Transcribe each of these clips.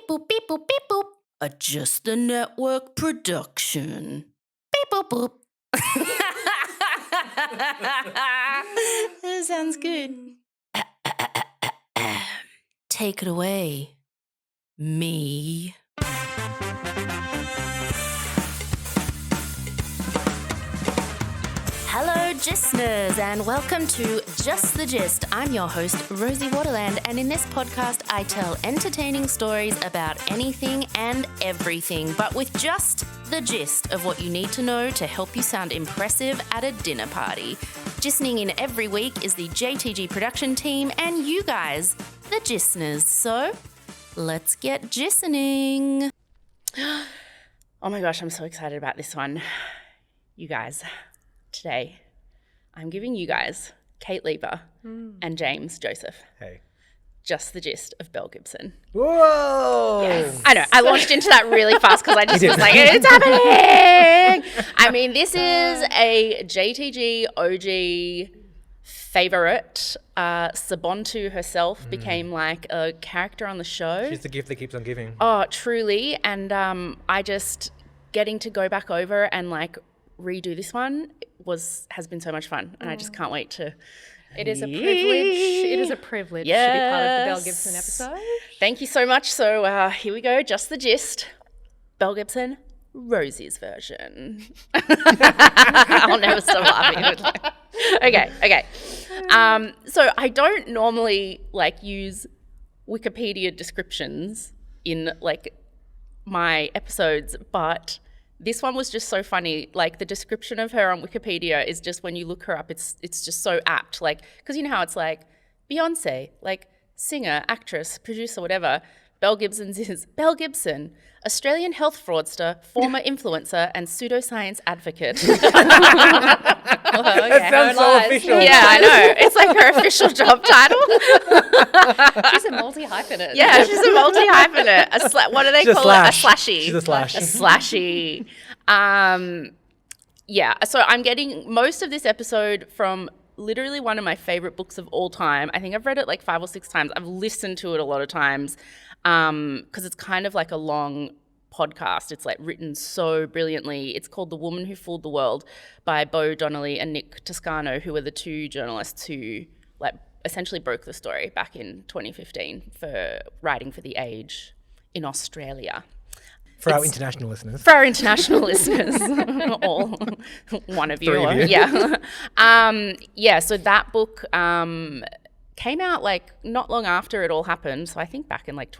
boop, beep boop, beep boop. A Just the Network production. Beep boop boop. That sounds good. Take it away, me. Hello, Gistners, and welcome to Just the Gist. I'm your host, Rosie Waterland, and in this podcast, I tell entertaining stories about anything and everything, but with just the gist of what you need to know to help you sound impressive at a dinner party. Gisting in every week is the JTG production team and you guys, the Gistners. So, let's get gisting. Oh my gosh, I'm so excited about this one. You guys. Today, I'm giving you guys, Kate Lever and James Joseph, just the gist of Belle Gibson. Whoa! Yes. I know, I launched into that really fast because I just was like, it's happening! I mean, this is a JTG OG favourite. Sabontu herself became like a character on the show. She's the gift that keeps on giving. Oh, truly. And I just, getting to go back over and like redo this one has been so much fun, and I just can't wait to. It is a privilege. It is a privilege to be part of the Belle Gibson episode. Thank you so much. So here we go. Just the gist. Belle Gibson, Rosie's version. I'll never stop laughing. Okay. So I don't normally like use Wikipedia descriptions in like my episodes, but this one was just so funny. Like the description of her on Wikipedia is just, when you look her up, it's just so apt. Like, because you know how it's like Beyonce, like singer, actress, producer, whatever. Belle Gibson's is Belle Gibson, Australian health fraudster, former influencer, and pseudoscience advocate. That sounds so official. Yeah, I know. It's like her official job title. She's a multi-hyphenate. Yeah, she's a multi-hyphenate. What do they call it? A slashy. She's a slash. A slashy. Yeah, so I'm getting most of this episode from literally one of my favorite books of all time. I think I've read it like 5 or 6 times. I've listened to it a lot of times because it's kind of like a long podcast. It's like written so brilliantly. It's called The Woman Who Fooled the World by Bo Donnelly and Nick Toscano, who were the 2 journalists who like essentially broke the story back in 2015 for writing for The Age in Australia. For our international listeners. For our international listeners, all one of you. 3 of you. Yeah. Yeah, so that book came out like not long after it all happened. So I think back in like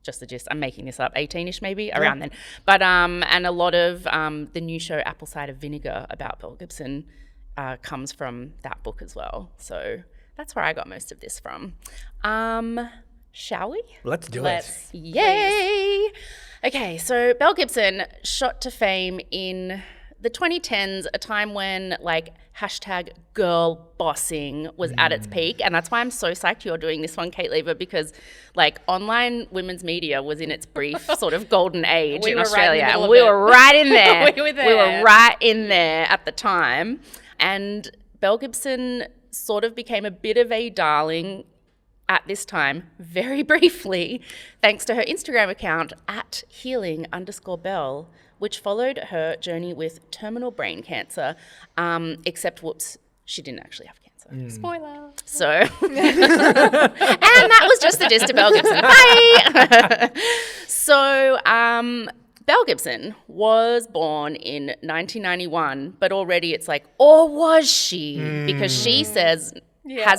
just the gist, I'm making this up, 18-ish maybe, around then. But and a lot of the new show Apple Cider Vinegar about Belle Gibson comes from that book as well. So that's where I got most of this from. Shall we? Let's do it. Yay! Okay, so Belle Gibson shot to fame in the 2010s, a time when like hashtag girl bossing was at its peak. And that's why I'm so psyched you're doing this one, Kate Lever, because like online women's media was in its brief sort of golden age in Australia. And we were right in there. We were there. We were right in there at the time. And Belle Gibson sort of became a bit of a darling at this time, very briefly, thanks to her Instagram account at healing_Belle, which followed her journey with terminal brain cancer, except, whoops, she didn't actually have cancer. Spoiler. So, and that was just the gist of Belle Gibson. Bye! So, Belle Gibson was born in 1991, but already it's like, or was she? Because she has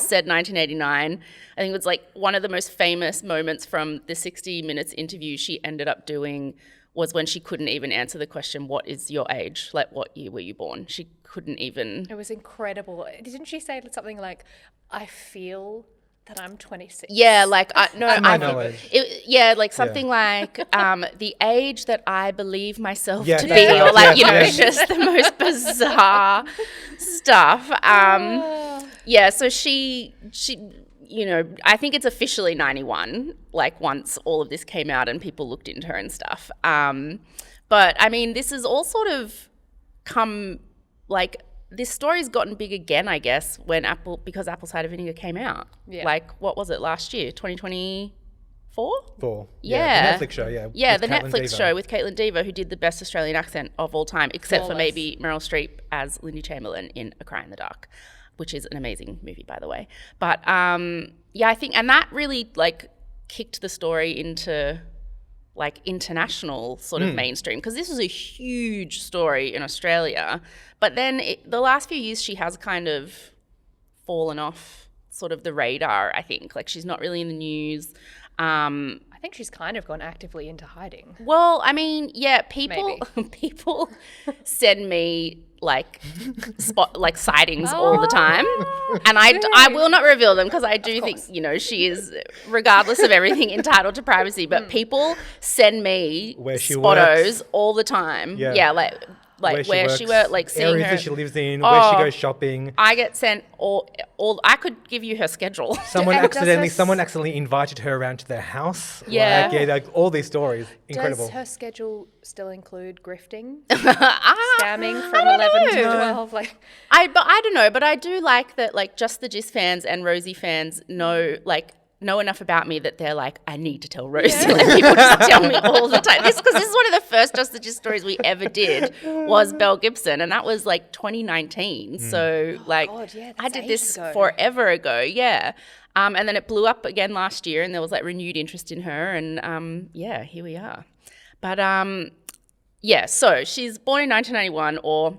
said 1989. I think it was like one of the most famous moments from the 60 Minutes interview she ended up doing was when she couldn't even answer the question, what is your age? Like, what year were you born? She couldn't even. It was incredible. Didn't she say something like, I feel that I'm 26? Yeah, like, like something like the age that I believe myself to be, or like, just the most bizarre stuff. Yeah, so she I think it's officially 91, like once all of this came out and people looked into her and stuff. But I mean, this has all sort of come, like, this story's gotten big again, I guess, because Apple Cider Vinegar came out. Yeah. Like, what was it, last year? 2020? 4? 4. Yeah. The Netflix show, yeah. Yeah, with the Caitlin Netflix Dever. show with Caitlin Dever, who did the best Australian accent of all time, except for Flawless. maybe Meryl Streep as Lindy Chamberlain in A Cry in the Dark, which is an amazing movie, by the way. But yeah, I think, and that really like kicked the story into like international sort of mainstream, because this was a huge story in Australia. But then the last few years, she has kind of fallen off sort of the radar, I think. Like, she's not really in the news. I think she's kind of gone actively into hiding. Well, I mean, yeah, people send me like sightings all the time, and I will not reveal them, because I do think, you know, she is, regardless of everything, entitled to privacy. But people send me Where she spottos all the time. Yeah. Yeah, like where she works, like seeing areas her. that she lives in, where she goes shopping. I get sent all. I could give you her schedule. Someone And does accidentally invited her around to their house. Yeah. Like all these stories. Incredible. Does her schedule still include grifting? Ah, Scamming I from don't 11 to know. 12? Like, I don't know, but I do like that, like, Just the Gist fans and Rosie fans know enough about me that they're like, I need to tell Rosie. Yeah. Like, people just tell me all the time. Because this is one of the first Just the Gist stories we ever did was Belle Gibson, and that was like 2019. So like, God, yeah, I that's did ages this ago. forever ago, yeah. And then it blew up again last year, and there was like renewed interest in her, and yeah, here we are. But yeah, so she's born in 1991 or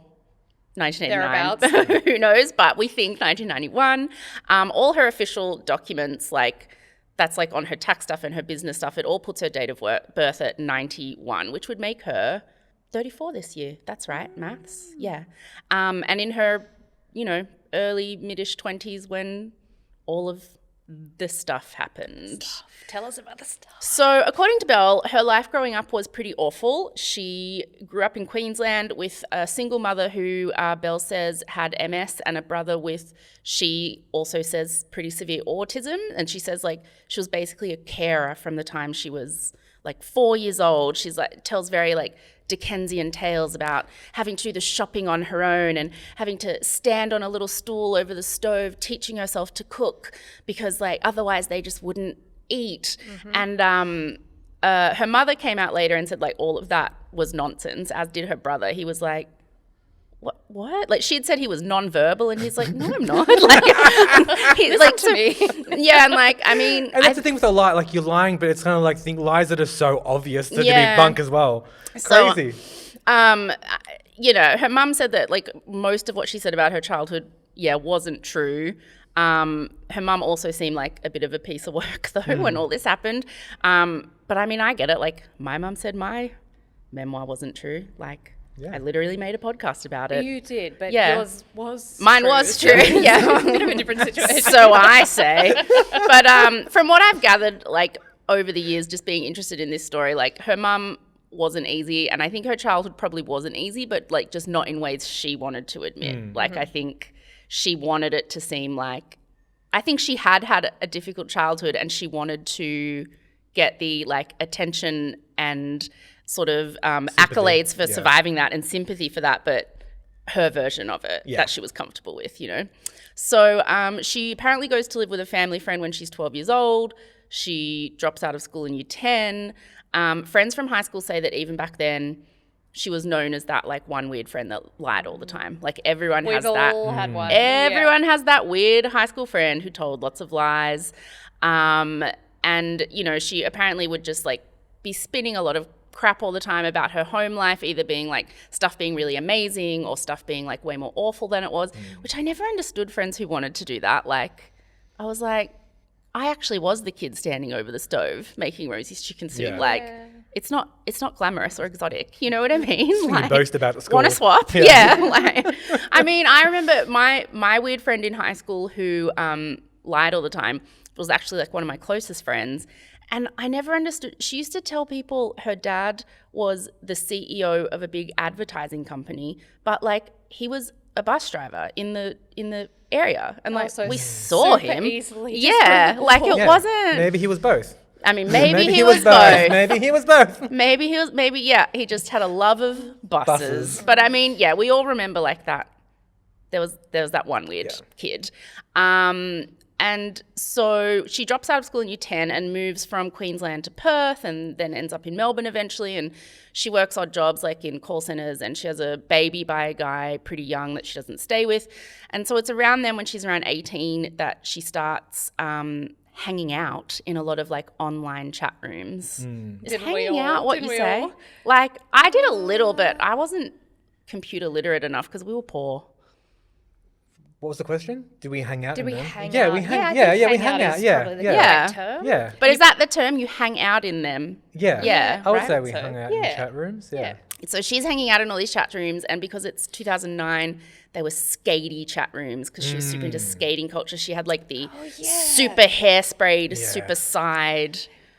1989, who knows, but we think 1991. All her official documents, like, that's like on her tax stuff and her business stuff, it all puts her date of birth at 91, which would make her 34 this year. That's right, maths, yeah. And in her, you know, early, mid-ish 20s when all of this stuff happened. tell us about the stuff. So, according to Belle, her life growing up was pretty awful. She grew up in Queensland with a single mother who, Belle says, had MS, and a brother with, she also says, pretty severe autism. And she says, like, she was basically a carer from the time she was, like, 4 years old. She's like, tells very, like, Dickensian tales about having to do the shopping on her own and having to stand on a little stool over the stove, teaching herself to cook, because, like, otherwise they just wouldn't eat. And her mother came out later and said, like, all of that was nonsense, as did her brother. He was like, what? Like, she'd said he was non-verbal, and he's like, no, I'm not. Like, he's like, to me. Yeah, and like, I mean, And that's the thing with a lie, like, you're lying, but it's kind of like lies that are so obvious to Yeah. debunk as well. So, Crazy. you know, her mum said that, like, most of what she said about her childhood, wasn't true. Her mum also seemed like a bit of a piece of work, though, when all this happened. But I mean, I get it. Like, my mum said my memoir wasn't true. Like, I literally made a podcast about it. You did, but Yeah. yours was Mine true. was true, yeah. Bit of a different situation. So I say. But from what I've gathered, like, over the years, just being interested in this story, like, her mum wasn't easy, and I think her childhood probably wasn't easy, but, like, just not in ways she wanted to admit. Like, I think she wanted it to seem like, I think she had a difficult childhood, and she wanted to get the, like, attention and sort of accolades for surviving that and sympathy for that, but her version of it that she was comfortable with, you know. So she apparently goes to live with a family friend when she's 12 years old. She drops out of school in year 10. Friends from high school say that even back then, she was known as that, like, one weird friend that lied all the time. Like, everyone has that. We've all had one. Everyone has that weird high school friend who told lots of lies. And, you know, she apparently would just, like, be spinning a lot of crap all the time about her home life, either being, like, stuff being really amazing or stuff being, like, way more awful than it was, which I never understood friends who wanted to do that. Like, I was like, I actually was the kid standing over the stove making Rosie's chicken soup. Yeah. Like, it's not glamorous or exotic. You know what I mean? You boast about at school. Want to swap? Yeah. Like, I mean, I remember my weird friend in high school who lied all the time was actually, like, one of my closest friends. And I never understood. She used to tell people her dad was the CEO of a big advertising company, but, like, he was a bus driver in the area, and, like, Also we saw super him. easily Yeah, like, it Yeah. wasn't. Maybe he was both. I mean, maybe he was both. Maybe he was both. Maybe yeah, he just had a love of buses. But I mean, yeah, we all remember, like, that. There was that one weird kid. And so she drops out of school in year 10 and moves from Queensland to Perth and then ends up in Melbourne eventually. And she works odd jobs like in call centres, and she has a baby by a guy pretty young that she doesn't stay with. And so it's around then, when she's around 18, that she starts hanging out in a lot of like online chat rooms. Is Didn't we hanging all? out what Didn't you we say? all? Like, I did a little bit. I wasn't computer literate enough because we were poor. What was the question? Did we hang out? Did in we them? hang Yeah, out? we hang. I Yeah, think yeah, we hang hang out out. is Yeah, probably the yeah, correct term. yeah, But is that the term? You hang out in them? yeah. Yeah, I would right? say we So, hung out in yeah. chat rooms. Yeah. So she's hanging out in all these chat rooms, and because it's 2009, they were skatey chat rooms because she was super into skating culture. She had like the super hairsprayed, Yeah. super side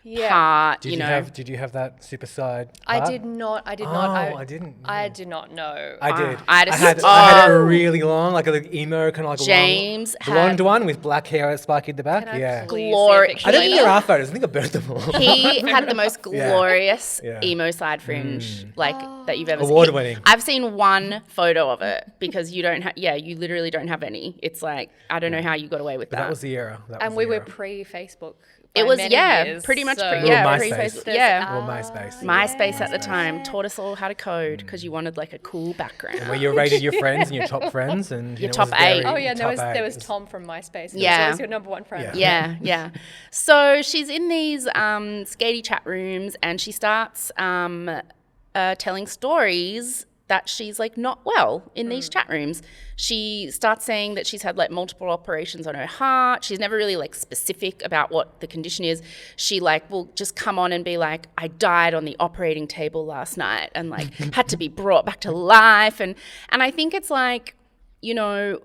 Yeah. part, Did you you know. have? Did you have that super side? I part? did not. I did Oh, not. I didn't. I did not know. I did. I had a I had oh. it really long, like a emo kind of like James long, blonde had- one with black hair spiky at the back. Can I Yeah. please Glory- see a picture I don't think later? there are photos. I think I burnt them all. He had the most glorious Yeah. emo side fringe like that you've ever Award seen. winning. I've seen one photo of it because you don't have, you literally don't have any. It's like, I don't know how you got away with But that was the era. That And was we the were era. pre-Facebook. It by was, many years, pretty much, so- We were MySpace. pre-Facebook. There's- Yeah. Or MySpace. MySpace at the time taught us all how to code because you wanted like a cool background. Where you rated your friends and your top friends and Your it top was very- eight. Oh yeah, top there was eight. Tom from MySpace. He Yeah. was always your number one friend. Yeah. So she's in these skatey chat rooms, and she starts telling stories that she's like not well in these chat rooms. She starts saying that she's had like multiple operations on her heart. She's never really like specific about what the condition is. She like will just come on and be like, I died on the operating table last night and like had to be brought back to life. And I think it's like, you know,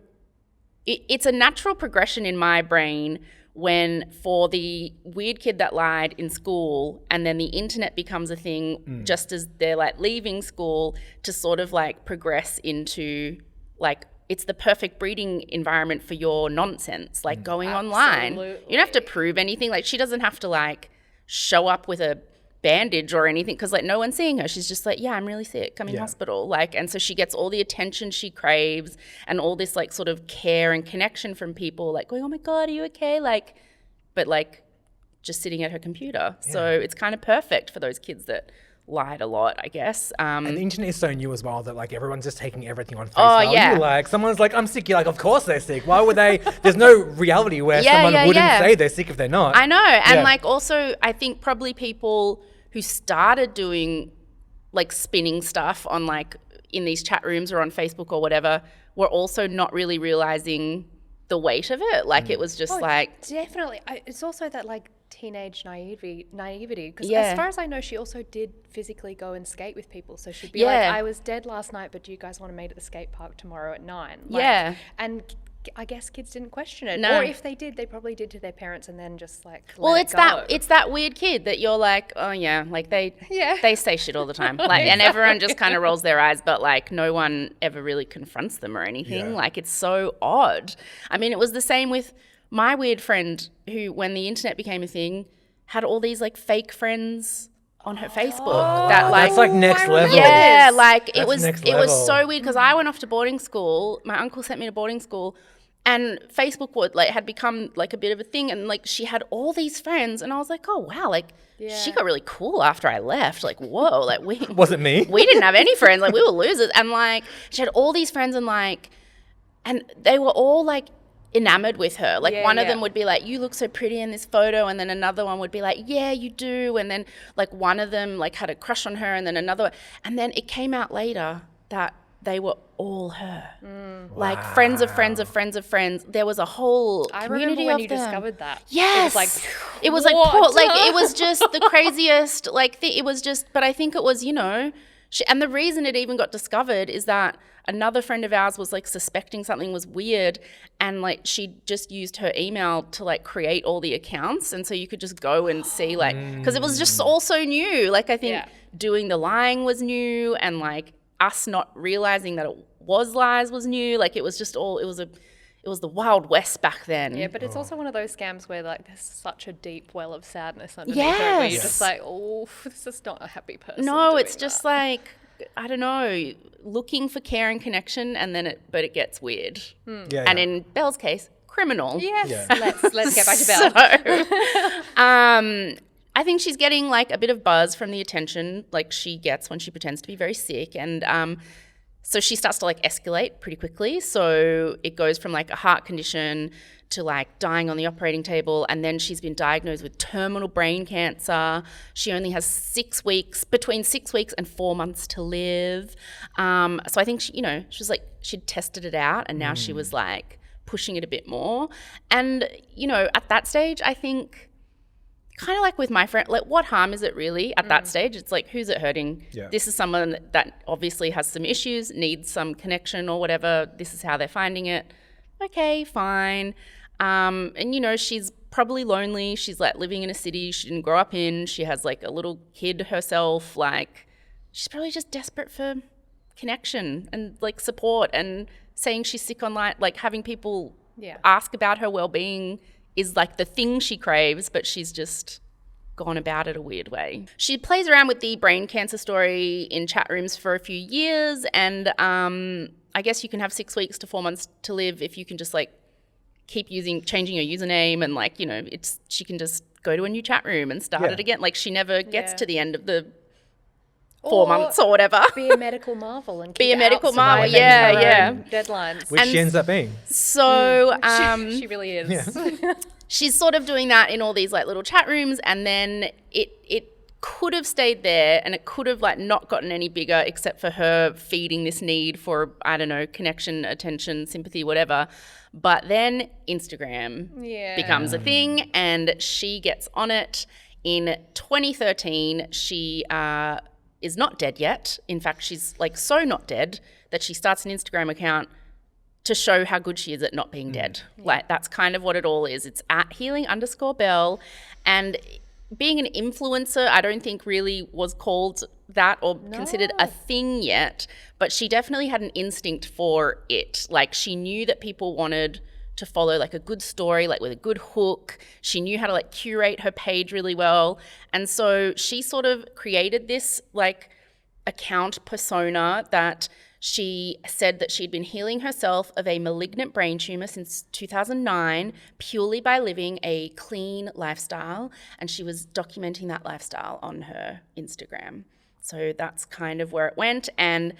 it's a natural progression in my brain when for the weird kid that lied in school and then the internet becomes a thing just as they're like leaving school to sort of like progress into like it's the perfect breeding environment for your nonsense, like going online. Absolutely. You don't have to prove anything. Like she doesn't have to like show up with a bandage or anything because like no one's seeing her. She's just like, yeah, I'm really sick, I'm in hospital, like, and so she gets all the attention she craves and all this like sort of care and connection from people like going, oh my god, are you okay, like, but like just sitting at her computer. So it's kind of perfect for those kids that lied a lot, I guess. And the internet is so new as well that like everyone's just taking everything on face Oh, value. yeah. Like someone's like, I'm sick. You're like, of course they're sick. Why would they? There's no reality where someone wouldn't say they're sick if they're not. I know. And Yeah. like also I think probably people who started doing like spinning stuff on like in these chat rooms or on Facebook or whatever were also not really realizing the weight of it. Like it was just like, Definitely. It's also that like teenage naivety because Yeah. as far as I know, she also did physically go and skate with people. So she'd be Yeah. like, I was dead last night, but do you guys want to meet at the skate park tomorrow at 9? Like, Yeah. And I guess kids didn't question it. No. Or if they did, they probably did to their parents and then just like well, let it's it go. it's that weird kid that you're like, oh yeah, like they say shit all the time, like, and everyone just kind of rolls their eyes, but like no one ever really confronts them or anything. Yeah. Like it's so odd. I mean, it was the same with my weird friend who, when the internet became a thing, had all these like fake friends on her Facebook that like That's like next level. yeah, like it That's was next it was level. so weird because I went off to boarding school. My uncle sent me to boarding school, and Facebook had become like a bit of a thing, and like she had all these friends, and I was like, oh wow, like she got really cool after I left. Like whoa, like Was it me? we didn't have any friends, like we were losers, and like she had all these friends, and like, and they were all like enamored with her. Like one of them would be like, you look so pretty in this photo, and then another one would be like, yeah, you do, and then like one of them like had a crush on her, and then another one, and then it came out later that they were all her. Like friends of friends of friends of friends. There was a whole I community remember when of you them. discovered that. Yes, It was like, poor, like what? it was just the craziest. Like it was just, but I think it was, you know, and the reason it even got discovered is that another friend of ours was like suspecting something was weird, and like she just used her email to like create all the accounts, and so you could just go and see like because it was just all so new. Like I think doing the lying was new, and like us not realizing that it was lies was new. Like it was just all it was the Wild West back then. Yeah, but it's also one of those scams where like there's such a deep well of sadness underneath it where you're just like, oh, this is not a happy person. No, doing it's just that. like, I don't know, looking for care and connection, and then but it gets weird. Yeah, And in Belle's case, criminal. Yes, Yeah. let's get back to Belle. So, I think she's getting like a bit of buzz from the attention like she gets when she pretends to be very sick, and so she starts to like escalate pretty quickly. So it goes from like a heart condition to like dying on the operating table, and then she's been diagnosed with terminal brain cancer. She only has between 6 weeks and 4 months to live. So I think she was like, she'd tested it out, and now she was like pushing it a bit more. And at that stage, I think, kind of like with my friend, like, what harm is it really at that stage? It's like, who's it hurting? Yeah. This This is someone that obviously has some issues, needs some connection or whatever. This is how they're finding it. Okay, fine. And she's probably lonely. She's like living in a city she didn't grow up in. She has like a little kid herself. Like, she's probably just desperate for connection and like support, and saying she's sick online, like having people ask about her well-being is like the thing she craves, but she's just gone about it a weird way. She plays around with the brain cancer story in chat rooms for a few years, and I guess you can have 6 weeks to 4 months to live if you can just like keep changing your username, and like, she can just go to a new chat room and start it again. Like, she never gets to the end of the 4 months or whatever. Be a medical marvel and Be a medical marvel, deadlines. Which she ends up being. So she really is. Yeah. she's sort of doing that in all these like little chat rooms, and then it could have stayed there, and it could have like not gotten any bigger except for her feeding this need for, I don't know, connection, attention, sympathy, whatever. But then Instagram becomes a thing, and she gets on it. In 2013, she is not dead yet. In fact, she's like so not dead that she starts an Instagram account to show how good she is at not being dead. Like, that's kind of what it all is. It's at healing_Belle. And being an influencer, I don't think really was called that or considered a thing yet, but she definitely had an instinct for it. Like, she knew that people wanted to follow like a good story, like with a good hook. She knew how to like curate her page really well. And so she sort of created this like account persona that she said that she'd been healing herself of a malignant brain tumor since 2009 purely by living a clean lifestyle, and she was documenting that lifestyle on her Instagram. So that's kind of where it went. And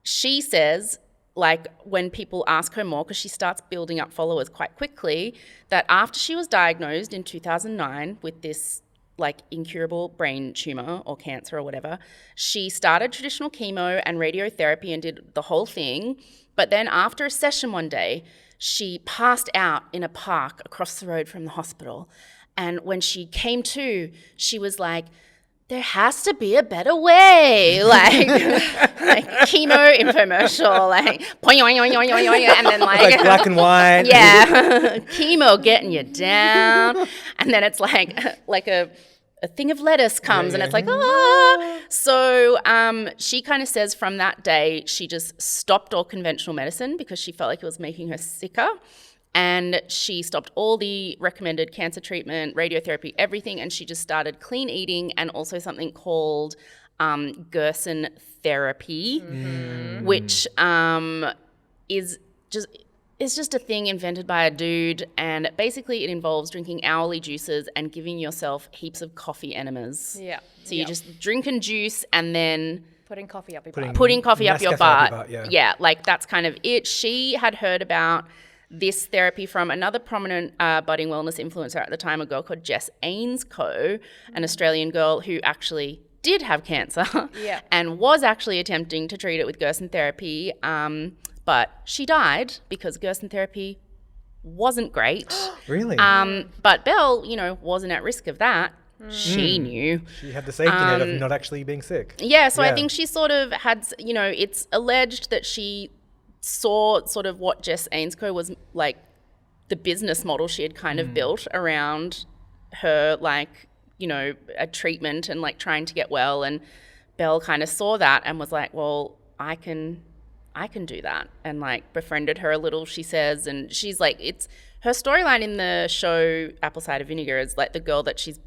she says, like, when people ask her more, because she starts building up followers quite quickly, that after she was diagnosed in 2009 with this like incurable brain tumor or cancer or whatever, she started traditional chemo and radiotherapy and did the whole thing. But then after a session one day, she passed out in a park across the road from the hospital. And when she came to, she was like, there has to be a better way, like chemo infomercial, like, and then like black and white. Yeah, chemo getting you down, and then it's like a thing of lettuce comes, and it's like, ah. So she kind of says from that day she just stopped all conventional medicine because she felt like it was making her sicker. And she stopped all the recommended cancer treatment, radiotherapy, everything, and she just started clean eating and also something called Gerson therapy, which is just a thing invented by a dude, and basically it involves drinking hourly juices and giving yourself heaps of coffee enemas. Yeah. So you just drink and juice and then putting coffee up your butt. Putting coffee up your butt. Yeah, like that's kind of it. She had heard about this therapy from another prominent budding wellness influencer at the time, a girl called Jess Ainscough, an Australian girl who actually did have cancer and was actually attempting to treat it with Gerson therapy, but she died because Gerson therapy wasn't great. Really? But Belle, wasn't at risk of that. She knew. She had the safety net of not actually being sick. Yeah, so I think she sort of had, it's alleged that she saw sort of what Jess Ainscough was like, the business model she had kind of built around her, like, a treatment and like trying to get well. And Belle kind of saw that and was like, well, I can do that, and like befriended her a little, she says. And she's like, it's her storyline in the show Apple Cider Vinegar is like the girl that she's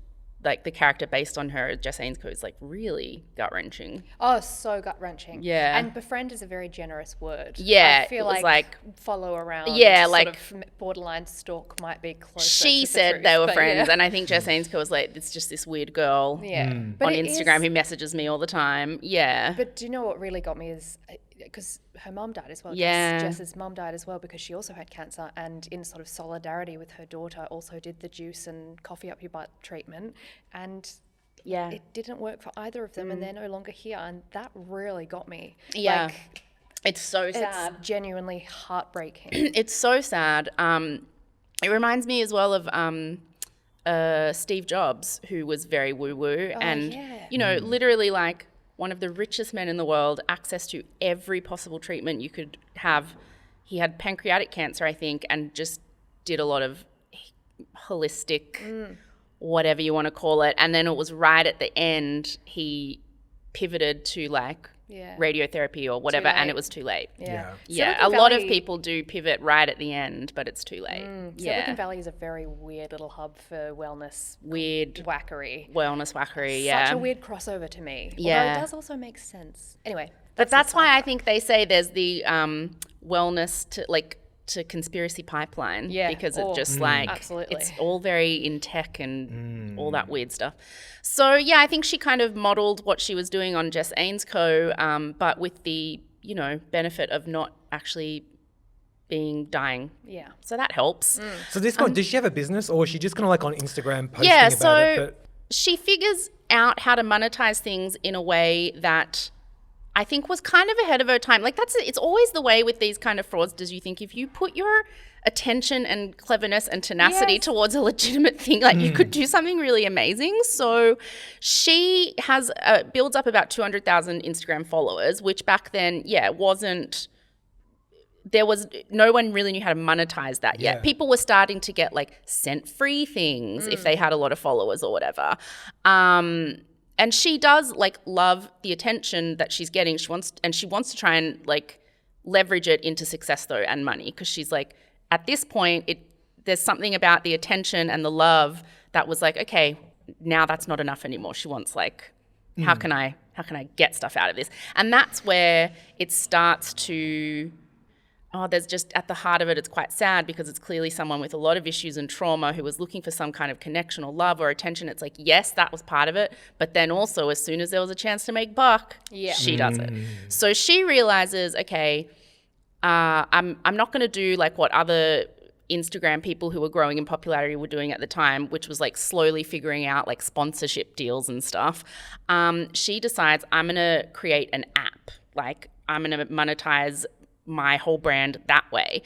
like the character based on her, Jess Ainscough, is like really gut-wrenching. Oh, so gut-wrenching. Yeah. And befriend is a very generous word. Yeah, I feel it was like follow around, yeah, sort like of borderline stalk might be closer she to said the truth, they were but friends, yeah. and I think Jess Ainscough was like, it's just this weird girl Yeah. on But it Instagram is- who messages me all the time. Yeah. But do you know what really got me is because her mum died as well. Yeah. Jess's mum died as well because she also had cancer, and in sort of solidarity with her daughter also did the juice and coffee up your butt treatment, and Yeah. it didn't work for either of them, and they're no longer here, and that really got me. Yeah. Like, It's so sad. it's genuinely heartbreaking. It's so sad. It reminds me as well of Steve Jobs, who was very woo-woo and, yeah. you know, literally like one of the richest men in the world, access to every possible treatment you could have. He had pancreatic cancer, I think, and just did a lot of holistic, whatever you want to call it. And then it was right at the end, he pivoted to like Yeah. radiotherapy or whatever, and late. it was too late. Yeah. Yeah, Silicon a lot of Valley- people do pivot right at the end, but it's too late. Silicon Valley is a very weird little hub for wellness Weird whackery. wellness wackery, yeah. Such a weird crossover to me. Yeah. Although it does also make sense. Anyway. But that's why I think they say there's the wellness to conspiracy pipeline. Yeah. Because it Oh, just like, absolutely. it's all very in tech and all that weird stuff. So yeah, I think she kind of modeled what she was doing on Jess Ainscough, but with the, you know, benefit of not actually dying. Yeah. So that helps. So this one, did she have a business, or was she just kind of like on Instagram posting Yeah, about so it? But she figures out how to monetize things in a way that I think was kind of ahead of her time. Like it's always the way with these kind of fraudsters. You think if you put your attention and cleverness and tenacity Yes. towards a legitimate thing, like you could do something really amazing. So she has builds up about 200,000 Instagram followers, which back then, wasn't. There was no one really knew how to monetize that yet. Yeah. People were starting to get like sent free things if they had a lot of followers or whatever. And she does like love the attention that she's getting. She wants to try and like leverage it into success though and money, because she's like at this point there's something about the attention and the love that was like, okay, now that's not enough anymore. She wants like how can I get stuff out of this? And that's where it starts to there's just at the heart of it, it's quite sad because it's clearly someone with a lot of issues and trauma who was looking for some kind of connection or love or attention. It's like, yes, that was part of it. But then also as soon as there was a chance to make buck, she does it. So she realizes, okay, I'm not going to do like what other Instagram people who were growing in popularity were doing at the time, which was like slowly figuring out like sponsorship deals and stuff. She decides I'm going to create an app. Like I'm going to monetize my whole brand that way.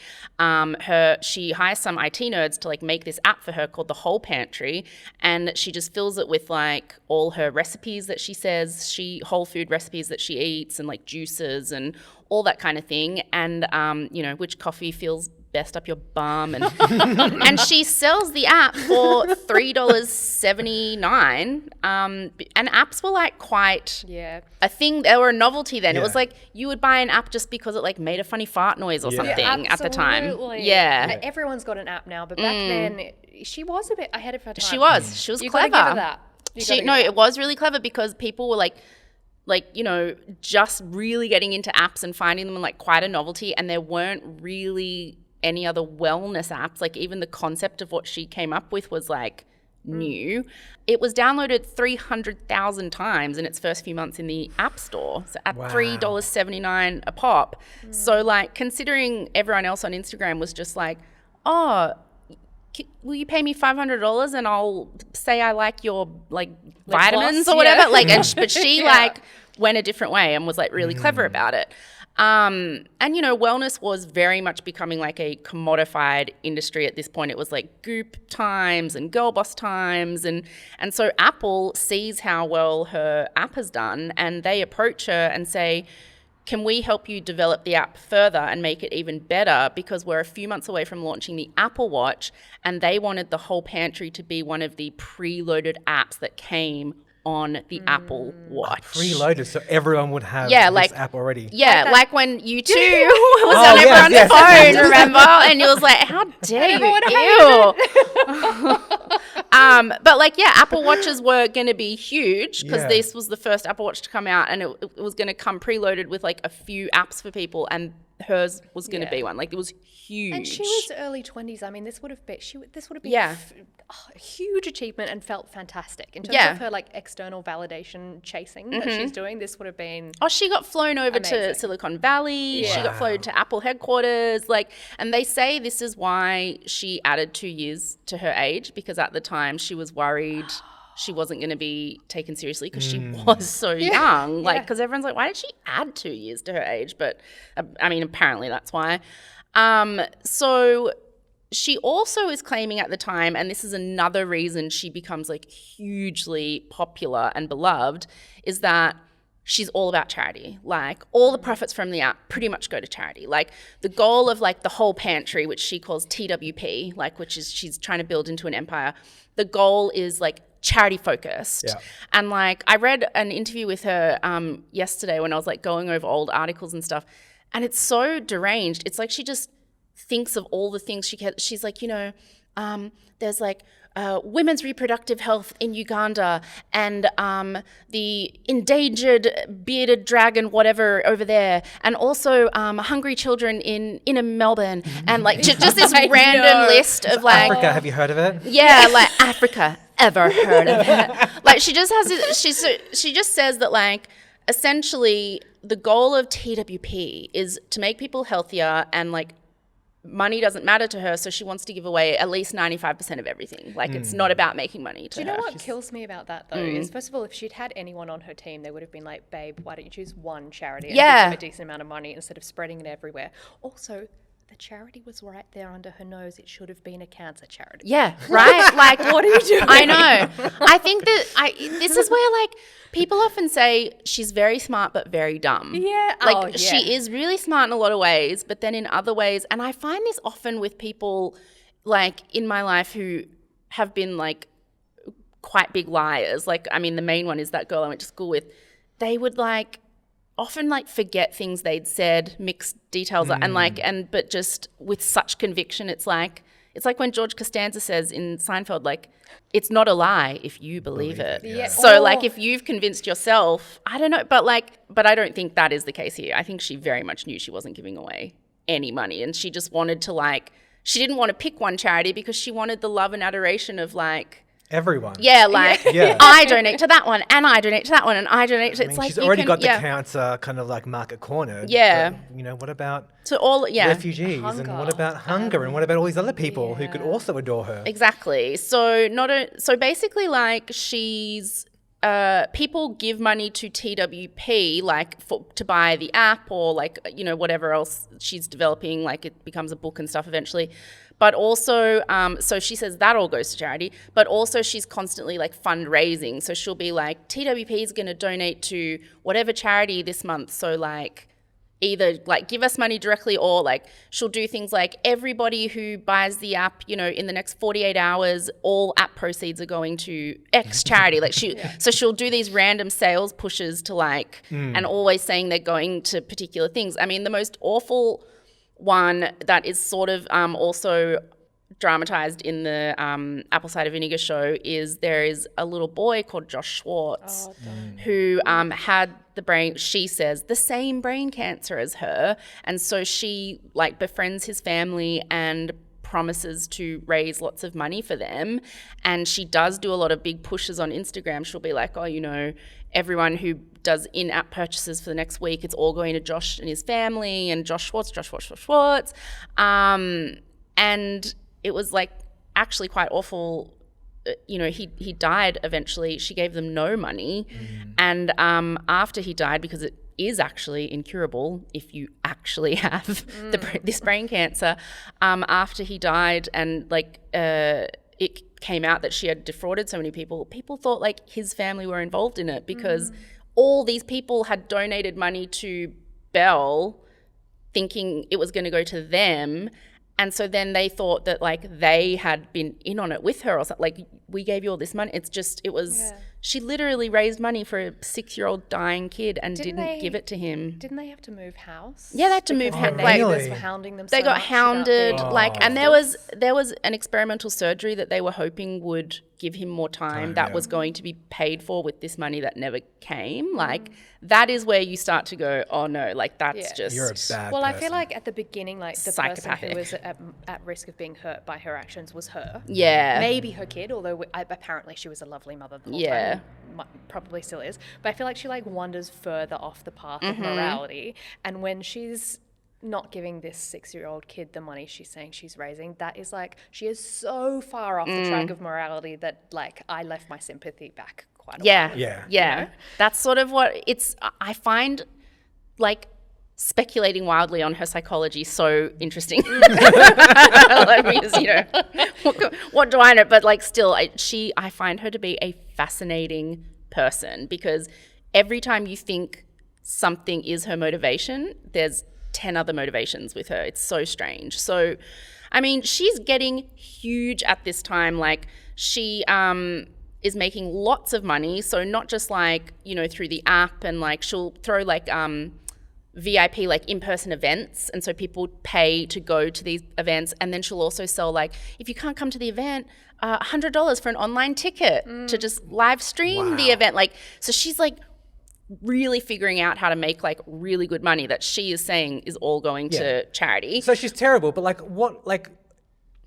She hires some IT nerds to like make this app for her called the Whole Pantry, and she just fills it with like all her recipes that she says whole food recipes that she eats and like juices and all that kind of thing, and you know, which coffee feels best up your bum, and and she sells the app for $3.79, and apps were like quite a thing. They were a novelty then. It was like you would buy an app just because it like made a funny fart noise or something at the time. Everyone's got an app now, but back then she was a bit ahead of her time. She was You clever. gotta give her that. It was really clever because people were like, you know, just really getting into apps and finding them like quite a novelty, and there weren't really any other wellness apps. Like even the concept of what she came up with was like new. It was downloaded 300,000 times in its first few months in the App Store, so at $3.79 a pop. So like considering everyone else on Instagram was just like, oh, will you pay me $500 and I'll say I like your like vitamins or whatever? Like, but she like went a different way and was like really clever about it. And, you know, wellness was very much becoming like a commodified industry at this point. It was like Goop times and Girl Boss times. And so Apple sees how well her app has done, and they approach her and say, can we help you develop the app further and make it even better? Because we're a few months away from launching the Apple Watch, and they wanted the Whole Pantry to be one of the preloaded apps that came on the Apple Watch. Preloaded, so everyone would have like, this app already. Yeah, like when you two was on everyone's phone, remember? And it was like, how dare you? Ew. But like, yeah, Apple Watches were going to be huge because Yeah. this was the first Apple Watch to come out, and it was going to come preloaded with like a few apps for people, and hers was going to be one. Like, it was huge. And she was early 20s. I mean, this would have been Yeah. A huge achievement and felt fantastic in terms Yeah. of her like external validation chasing that she's doing. This would have been Oh, she got flown over to amazing. Silicon Valley. She got flown to Apple headquarters. Like, and they say this is why she added 2 years to her age, because at the time she was worried she wasn't going to be taken seriously because she was so young. Like, because everyone's like, why did she add 2 years to her age? But I mean, apparently that's why. So she also is claiming at the time, and this is another reason she becomes like hugely popular and beloved, is that she's all about charity. Like, all the profits from the app pretty much go to charity. Like, the goal of like the whole pantry, which she calls TWP, like, which is she's trying to build into an empire. The goal is like charity focused. Yeah. And like, I read an interview with her yesterday when I was like going over old articles and stuff, and it's so deranged. It's like she just thinks of all the things she's like, there's like women's reproductive health in Uganda, and the endangered bearded dragon whatever over there, and also hungry children in inner Melbourne, and like just this random list of like Africa, have you heard of it? yeah, like Africa, ever heard of it? Like, she just has this, she just says that like essentially the goal of TWP is to make people healthier, and like money doesn't matter to her, so she wants to give away at least 95% of everything. Like, it's not about making money to her. Do you know what kills me about that, though, is first of all, if she'd had anyone on her team, they would have been like, babe, why don't you choose one charity and give them a decent amount of money instead of spreading it everywhere? Also, the charity was right there under her nose. It should have been a cancer charity. Yeah, right? Like, What are you doing? I know. I think that this is where like people often say she's very smart but very dumb. Yeah. Like, she is really smart in a lot of ways, but then in other ways, and I find this often with people like in my life who have been like quite big liars. Like, I mean, the main one is that girl I went to school with. They would like often like forget things they'd said, mix details but just with such conviction. It's like when George Costanza says in Seinfeld, like, it's not a lie if you believe it. Yeah. So like, if you've convinced yourself, I don't know, but I don't think that is the case here. I think she very much knew she wasn't giving away any money, and she just wanted to like, she didn't want to pick one charity because she wanted the love and adoration of like, Everyone. yeah, like, I donate to that one, and I donate to that one, and I donate to. I mean, she's already got the cancer kind of like market cornered. Yeah. But, what about to all, refugees, Hunger. and what about hunger, and what about all these other people who could also adore her? Exactly. So so basically, like, she's people give money to TWP, like, to buy the app or like whatever else she's developing, like it becomes a book and stuff eventually. But also, so she says that all goes to charity, but also she's constantly like fundraising. So she'll be like, TWP is going to donate to whatever charity this month. So like, either like give us money directly, or like she'll do things like everybody who buys the app, in the next 48 hours, all app proceeds are going to X charity. Like so she'll do these random sales pushes to like, and always saying they're going to particular things. I mean, the most awful one that is sort of also dramatized in the Apple Cider Vinegar show is there is a little boy called Josh Schwartz who had she says, the same brain cancer as her. And so she like befriends his family and promises to raise lots of money for them. And she does do a lot of big pushes on Instagram. She'll be like, everyone who does in-app purchases for the next week, it's all going to Josh and his family, and Josh Schwartz. And it was like actually quite awful. He died eventually. She gave them no money. And after he died, because it is actually incurable if you actually have this brain cancer, after he died and like it came out that she had defrauded so many people thought like his family were involved in it, because all these people had donated money to Belle thinking it was going to go to them. And so then they thought that like they had been in on it with her or something. Like, we gave you all this money. She literally raised money for a 6-year-old dying kid and didn't give it to him. Didn't they have to move house? Yeah, they had to move house. Their neighbours were hounding them. They got hounded, and there was an experimental surgery that they were hoping would give him more time that was going to be paid for with this money that never came. Like, that is where you start to go, oh no, like that's just... You're a bad Well, person. I feel like at the beginning, like the Psychopathic. person who was at risk of being hurt by her actions was her. Yeah. Maybe her kid, although apparently she was a lovely mother the whole time. Probably still is. But I feel like she like wanders further off the path of morality. And when she's not giving this 6-year-old kid the money she's saying she's raising, that is like, she is so far off the track of morality that like I left my sympathy back quite a while. Yeah. You know? That's sort of what it's, I find like speculating wildly on her psychology so interesting. Like, because, you know, what do I know? But like still, I find her to be a fascinating person, because every time you think something is her motivation, there's 10 other motivations with her. It's so strange. So, I mean, she's getting huge at this time. Like, she is making lots of money. So not just like, you know, through the app, and like she'll throw like VIP, like in-person events. And so people pay to go to these events. And then she'll also sell like, if you can't come to the event, $100 for an online ticket to just live stream the event. Like, so she's like really figuring out how to make like really good money that she is saying is all going to charity. So she's terrible, but like what, like,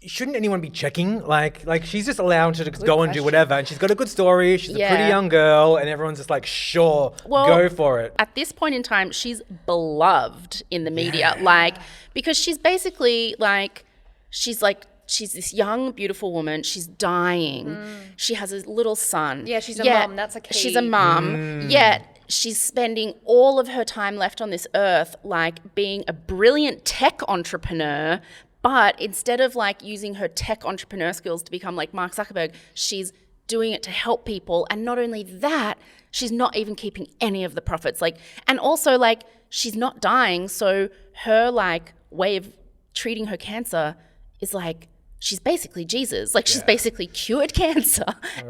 shouldn't anyone be checking? Like she's just allowed to go and do whatever, and she's got a good story. She's a pretty young girl, and everyone's just like, sure, go for it. At this point in time, she's beloved in the media, like, because she's basically like, she's this young, beautiful woman. She's dying. She has a little son. Yeah, she's a mum. That's a key. She's a mum. Yet she's spending all of her time left on this earth, like being a brilliant tech entrepreneur. But instead of like using her tech entrepreneur skills to become like Mark Zuckerberg, she's doing it to help people. And not only that, she's not even keeping any of the profits. Like, and also like, she's not dying. So her like way of treating her cancer is like, she's basically Jesus. Like, she's basically cured cancer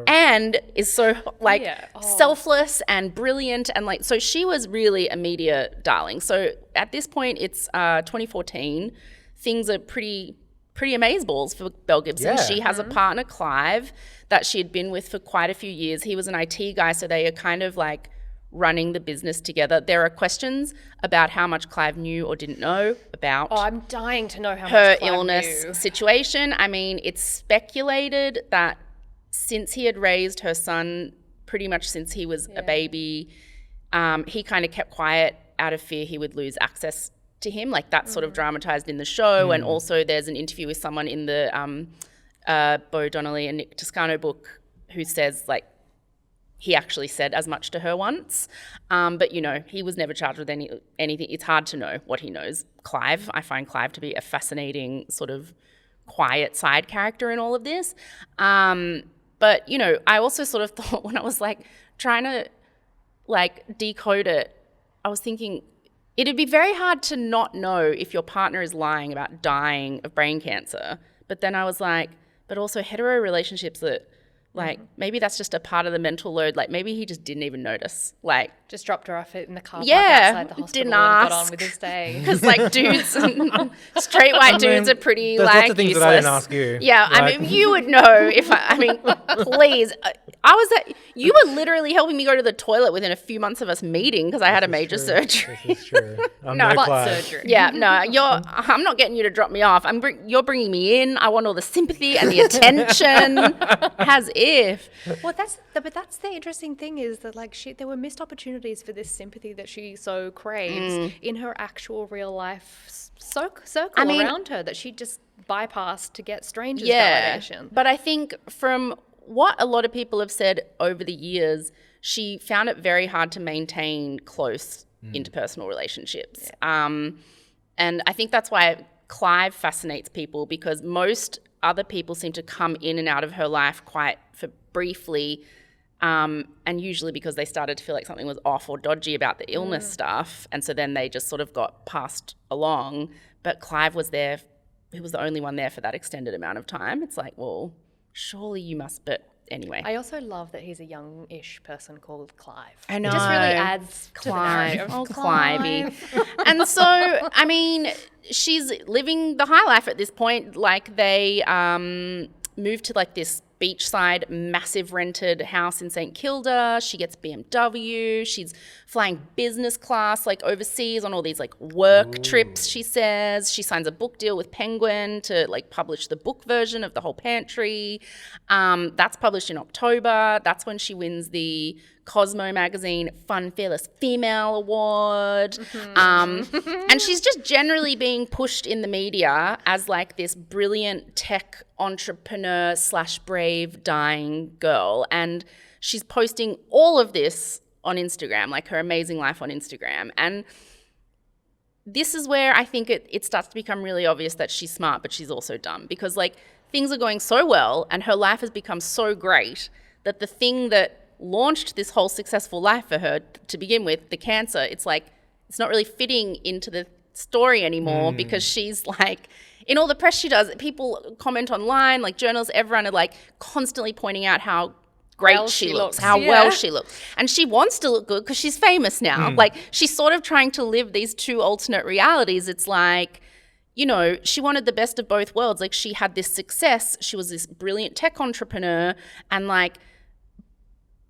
and is so like selfless and brilliant. And like, so she was really a media darling. So at this point, it's 2014. Things are pretty amazeballs for Belle Gibson. She has a partner, Clive, that she had been with for quite a few years. He was an IT guy, so they are kind of like running the business together. There are questions about how much Clive knew or didn't know about I'm dying to know how her much Clive illness knew. situation. I mean, it's speculated that since he had raised her son pretty much since he was a baby, he kind of kept quiet out of fear he would lose access to him. Like, that's sort of dramatized in the show. And also there's an interview with someone in the Bo Donnelly and Nick Toscano book who says like he actually said as much to her once. But, you know, he was never charged with anything. It's hard to know what he knows. Clive, I find Clive to be a fascinating sort of quiet side character in all of this. But, you know, I also sort of thought when I was like trying to like decode it, I was thinking, it'd be very hard to not know if your partner is lying about dying of brain cancer. But then I was like, but also hetero relationships that, like, maybe that's just a part of the mental load. Like, maybe he just didn't even notice. Like, just dropped her off in the car park outside the hospital didn't and got ask. on with his day. Because, like, dudes, straight white dudes are pretty, there's like, lots of things useless. that I didn't ask you. Yeah, Like- I mean, you would know if I mean, please. You were literally helping me go to the toilet within a few months of us meeting because I had a major surgery. This is true. I'm No, no butt Clive. surgery. Yeah, no, I'm not getting you to drop me off. You're bringing me in. I want all the sympathy and the attention, as if. Well, that's the interesting thing is that like there were missed opportunities for this sympathy that she so craves in her actual real life circle around her that she just bypassed to get strangers validation. But I think from what a lot of people have said over the years, she found it very hard to maintain close interpersonal relationships. And I think that's why Clive fascinates people, because most other people seem to come in and out of her life quite briefly, and usually because they started to feel like something was off or dodgy about the illness stuff, and so then they just sort of got passed along. But Clive was there. He was the only one there for that extended amount of time. It's like, well, surely you must, but anyway. I also love that he's a young-ish person called Clive. I know. It just really adds to the Clive. narrative. Oh, Clivey. And so, I mean, she's living the high life at this point. Like, they moved to like this beachside, massive rented house in St Kilda. She gets BMW. She's flying business class like overseas on all these like work trips, she says. She signs a book deal with Penguin to like publish the book version of The Whole Pantry. That's published in October. That's when she wins the Cosmo magazine Fun Fearless Female Award. And she's just generally being pushed in the media as like this brilliant tech entrepreneur / brave dying girl. And she's posting all of this on Instagram, like her amazing life on Instagram. And this is where I think it starts to become really obvious that she's smart, but she's also dumb, because like things are going so well and her life has become so great that the thing that launched this whole successful life for her to begin with, the cancer, it's like it's not really fitting into the story anymore because she's like, in all the press she does, people comment online, like journalists, everyone are like constantly pointing out how great well she looks, how well she looks. And she wants to look good because she's famous now. Like she's sort of trying to live these two alternate realities. It's like, you know, she wanted the best of both worlds. Like she had this success. She was this brilliant tech entrepreneur and like,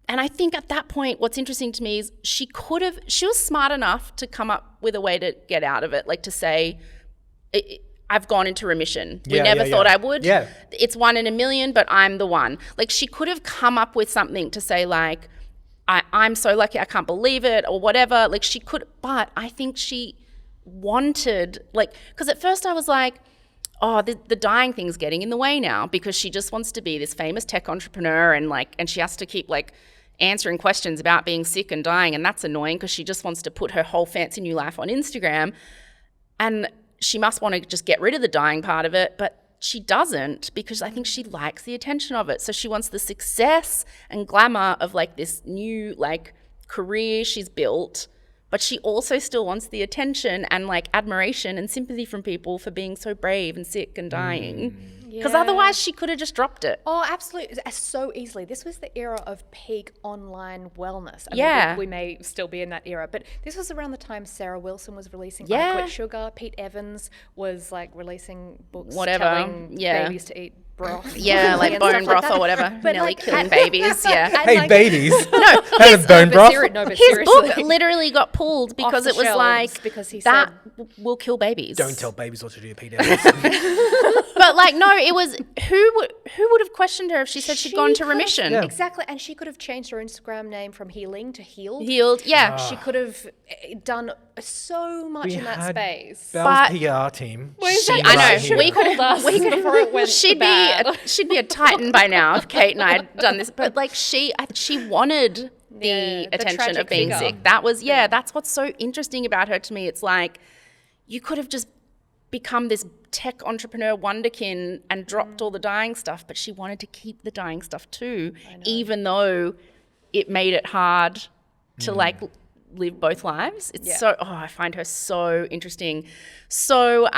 and I think at that point, what's interesting to me is she was smart enough to come up with a way to get out of it. Like to say, I've gone into remission. We never thought I would. Yeah. It's 1 in a million, but I'm the one. Like she could have come up with something to say like, I'm so lucky, I can't believe it or whatever. Like she could, but I think she wanted like, because at first I was like, oh, the dying thing's getting in the way now because she just wants to be this famous tech entrepreneur and she has to keep like answering questions about being sick and dying, and that's annoying because she just wants to put her whole fancy new life on Instagram. And she must want to just get rid of the dying part of it, but she doesn't because I think she likes the attention of it. So she wants the success and glamour of like this new like career she's built, but she also still wants the attention and like admiration and sympathy from people for being so brave and sick and dying. Because otherwise she could have just dropped it. Oh, absolutely. So easily. This was the era of peak online wellness. I mean, we may still be in that era, but this was around the time Sarah Wilson was releasing I Quit Sugar. Pete Evans was like releasing books telling babies to eat broth. Like bone broth like or whatever. But nearly killing babies. Hey, like, babies. No, bone broth. His book literally got pulled because it was like, because he that will kill babies. Don't tell babies what to do, Pete Evans. But like, no, it was who would have questioned her if she said she'd gone to remission? Exactly, and she could have changed her Instagram name from Healing to Healed. She could have done so much in that space. Belle's PR team. I know. We could have. Before it went she'd be a titan by now if Kate and I had done this. But like, she wanted the attention of being sick. That was that's what's so interesting about her to me. It's like you could have just become this tech entrepreneur wonderkin and dropped all the dying stuff, but she wanted to keep the dying stuff too, even though it made it hard to like live both lives. It's so I find her so interesting. So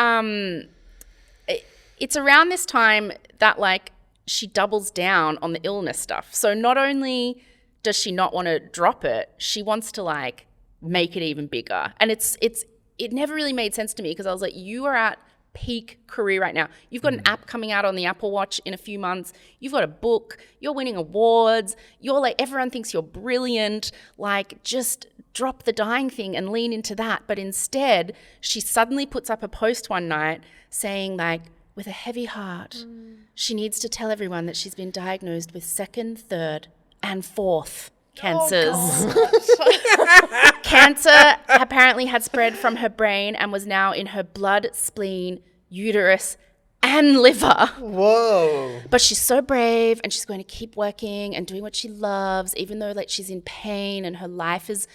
it's around this time that like she doubles down on the illness stuff. So not only does she not want to drop it, she wants to like make it even bigger. And it never really made sense to me because I was like, you are at peak career right now. You've got an app coming out on the Apple Watch in a few months. You've got a book. You're winning awards. You're like, everyone thinks you're brilliant. Like, just drop the dying thing and lean into that. But instead, she suddenly puts up a post one night saying like, with a heavy heart, she needs to tell everyone that she's been diagnosed with 2nd, 3rd, and 4th cancers. Cancer apparently had spread from her brain and was now in her blood, spleen, uterus, and liver. Whoa. But she's so brave and she's going to keep working and doing what she loves, even though like she's in pain and her life is,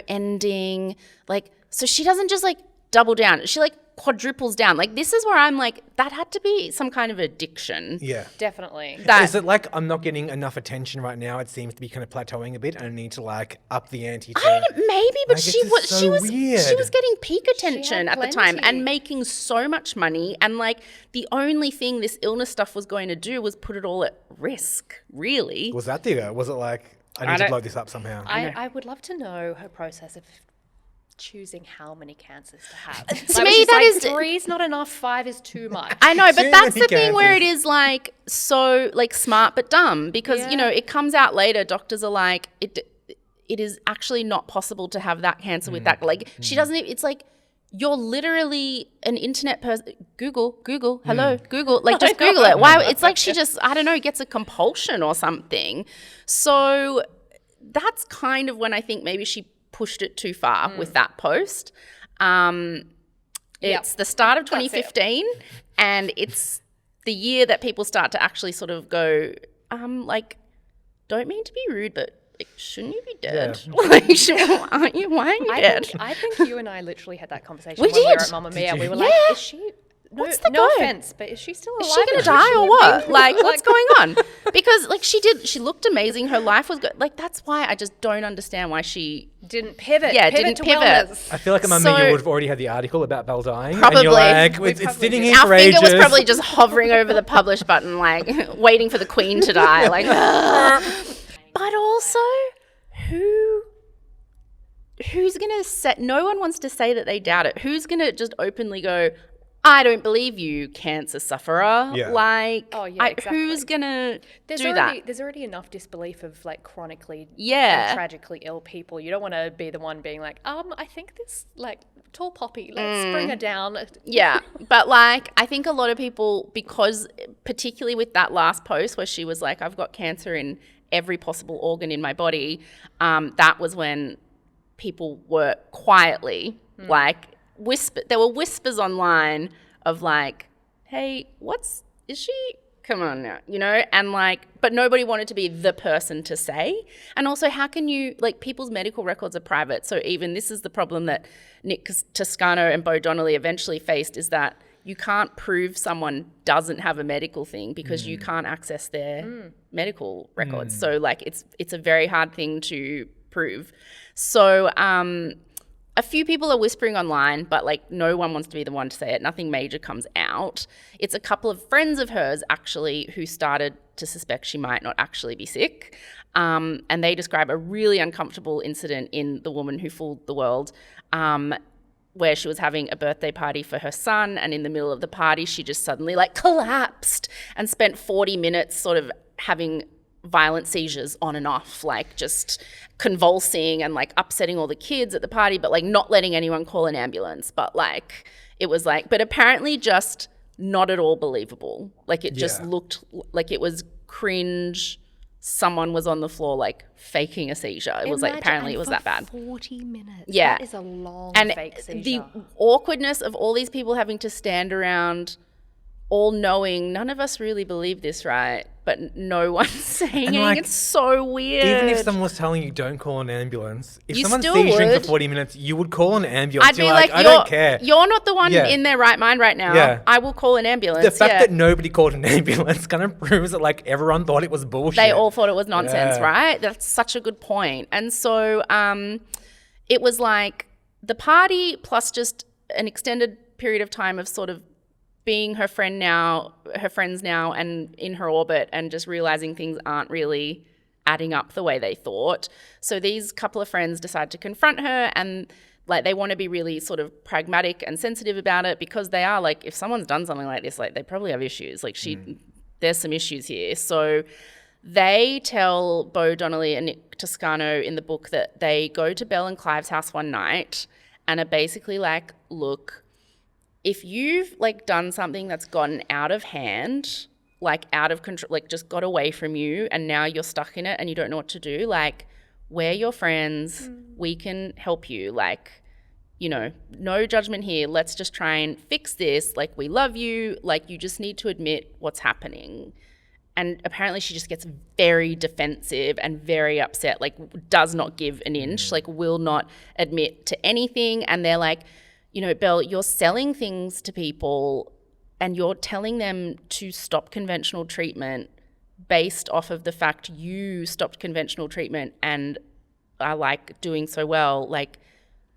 ending. Like, so she doesn't just like double down. She like quadruples down. Like, this is where I'm like, that had to be some kind of addiction. Yeah. Definitely. Is it like I'm not getting enough attention right now? It seems to be kind of plateauing a bit and I need to like up the ante. Maybe, but like, she was getting peak attention at the time and making so much money, and like the only thing this illness stuff was going to do was put it all at risk, really. Was that was it like I need to blow this up somehow? I would love to know her process of choosing how many cancers to have. To me, that is 3 is not enough, 5 is too much. I know, but Too that's many the thing where it cancers. is like so like smart but dumb because Yeah. you know it comes out later. Doctors are like it is actually not possible to have that cancer with that. Like she doesn't. It's like you're literally an internet person. Google, hello, Google. Like just Google it. Why? It's like she just I don't know gets a compulsion or something. So that's kind of when I think maybe she pushed it too far with that post. It's the start of 2015 and it's the year that people start to actually sort of go, like, don't mean to be rude, but like, shouldn't you be dead? Yeah. Like, aren't you? Why are you dead? I think you and I literally had that conversation We when we were did. at Mamma Mia. We were Yeah. like, is she... What's the no go? offense, but is she still alive? Is she going to die or what? Like, what's going on? Because, like, she looked amazing. Her life was good. Like, that's why I just don't understand why she Didn't pivot. Yeah, pivot didn't to pivot. wellness. I feel like a So- you would have already had the article about Belle dying. And Probably. you're like, We it's probably sitting did. here Our for finger ages. was probably just hovering over the publish button, like waiting for the queen to die. Like, but also, who's gonna say? No one wants to say that they doubt it. Who's gonna just openly go, "I don't believe you, cancer sufferer"? Yeah. Like, Oh, yeah, exactly. who's gonna do already, that? There's already enough disbelief of like chronically Yeah. and tragically ill people. You don't want to be the one being like, I think this like tall poppy, let's bring her down. Yeah, but like I think a lot of people, because particularly with that last post where she was like, "I've got cancer in every possible organ in my body," that was when people were quietly like there were whispers online of like, "Hey, is she? Come on now," you know, and like, but nobody wanted to be the person to say. And also, how can you, like, people's medical records are private, so even this is the problem that Nick Toscano and Bo Donnelly eventually faced, is that you can't prove someone doesn't have a medical thing because you can't access their medical records. So like, it's a very hard thing to prove. So a few people are whispering online, but like no one wants to be the one to say it. Nothing major comes out. It's a couple of friends of hers actually who started to suspect she might not actually be sick. And they describe a really uncomfortable incident in The Woman Who Fooled the World, where she was having a birthday party for her son, and in the middle of the party she just suddenly like collapsed and spent 40 minutes sort of having violent seizures on and off, like just convulsing and like upsetting all the kids at the party, but like not letting anyone call an ambulance. But like it was like, but apparently just not at all believable. Like it just looked like it was cringe. Someone was on the floor like faking a seizure. It was like, apparently it was that bad. 40 minutes. Yeah. That is a long And fake seizure. the awkwardness of all these people having to stand around all knowing, none of us really believe this, right? But no one's saying anything. like, It's so weird. Even if someone was telling you don't call an ambulance, if You someone's still seizuring would. for 40 minutes, you would call an ambulance. I'd be You're like, I don't care. You're not the one Yeah. in their right mind right now. Yeah. I will call an ambulance. The fact yeah. that nobody called an ambulance kind of proves that like everyone thought it was bullshit. They all thought it was nonsense, Yeah. right? That's such a good point. And so it was like the party plus just an extended period of time of sort of being her friends now and in her orbit, and just realizing things aren't really adding up the way they thought. So these couple of friends decide to confront her, and like they want to be really sort of pragmatic and sensitive about it, because they are like, if someone's done something like this, like they probably have issues. Like there's some issues here. So they tell Bo Donnelly and Nick Toscano in the book that they go to Belle and Clive's house one night and are basically like, look, if you've like done something that's gotten out of hand, like out of control, like just got away from you, and now you're stuck in it and you don't know what to do, like, we're your friends, we can help you, like, you know, no judgment here, let's just try and fix this, like, we love you, like, you just need to admit what's happening. And apparently she just gets very defensive and very upset, like does not give an inch, like will not admit to anything. And they're like, you know, Belle, you're selling things to people and you're telling them to stop conventional treatment based off of the fact you stopped conventional treatment and are like doing so well. Like,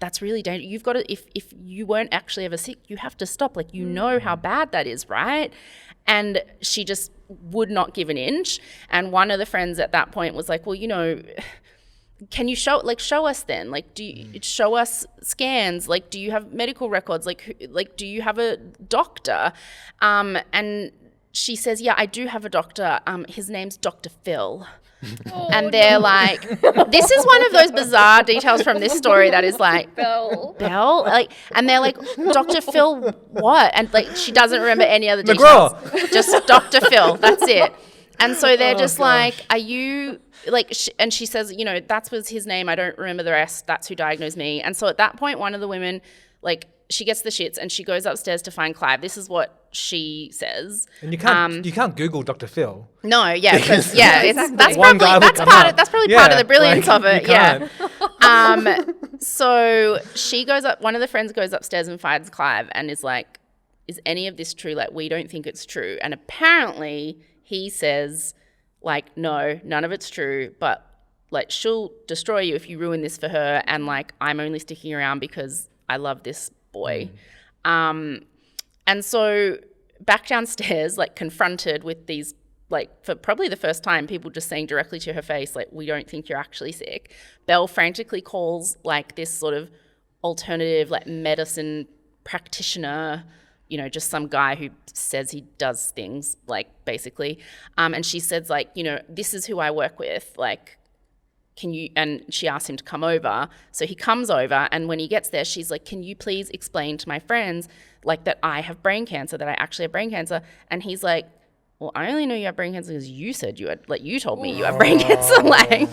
that's really dangerous. You've got to, if you weren't actually ever sick, you have to stop. Like, you know how bad that is, right? And she just would not give an inch. And one of the friends at that point was like, well, you know, can you show us then? Like, do you show us scans? Like, do you have medical records? Like, do you have a doctor? And she says, yeah, I do have a doctor. His name's Dr. Phil. And they're like, this is one of those bizarre details from this story that is like, Belle, like, and they're like, Dr. Phil, what? And like, she doesn't remember any other details. Just Dr. Phil, that's it. And so they're just like, are you like? And she says, you know, that was his name. I don't remember the rest. That's who diagnosed me. And so at that point, one of the women, like, she gets the shits and she goes upstairs to find Clive. This is what she says. And you can't Google Dr. Phil. No, yeah, because that's probably part of the brilliance of it. Yeah. So she goes up. One of the friends goes upstairs and finds Clive and is like, "Is any of this true? Like, we don't think it's true." And apparently he says, like, "No, none of it's true, but like she'll destroy you if you ruin this for her. And like, I'm only sticking around because I love this boy." And so back downstairs, like, confronted with these, like, for probably the first time, people just saying directly to her face, like, we don't think you're actually sick. Belle frantically calls, like, this sort of alternative, like, medicine practitioner, you know, just some guy who says he does things, like, basically. And she says, like, you know, this is who I work with, like, can you, and she asks him to come over. So he comes over, and when he gets there, she's like, can you please explain to my friends, like, that I have brain cancer, that I actually have brain cancer? And he's like, well, I only know you have brain cancer because you said you had, like, you told me you have brain cancer. Like,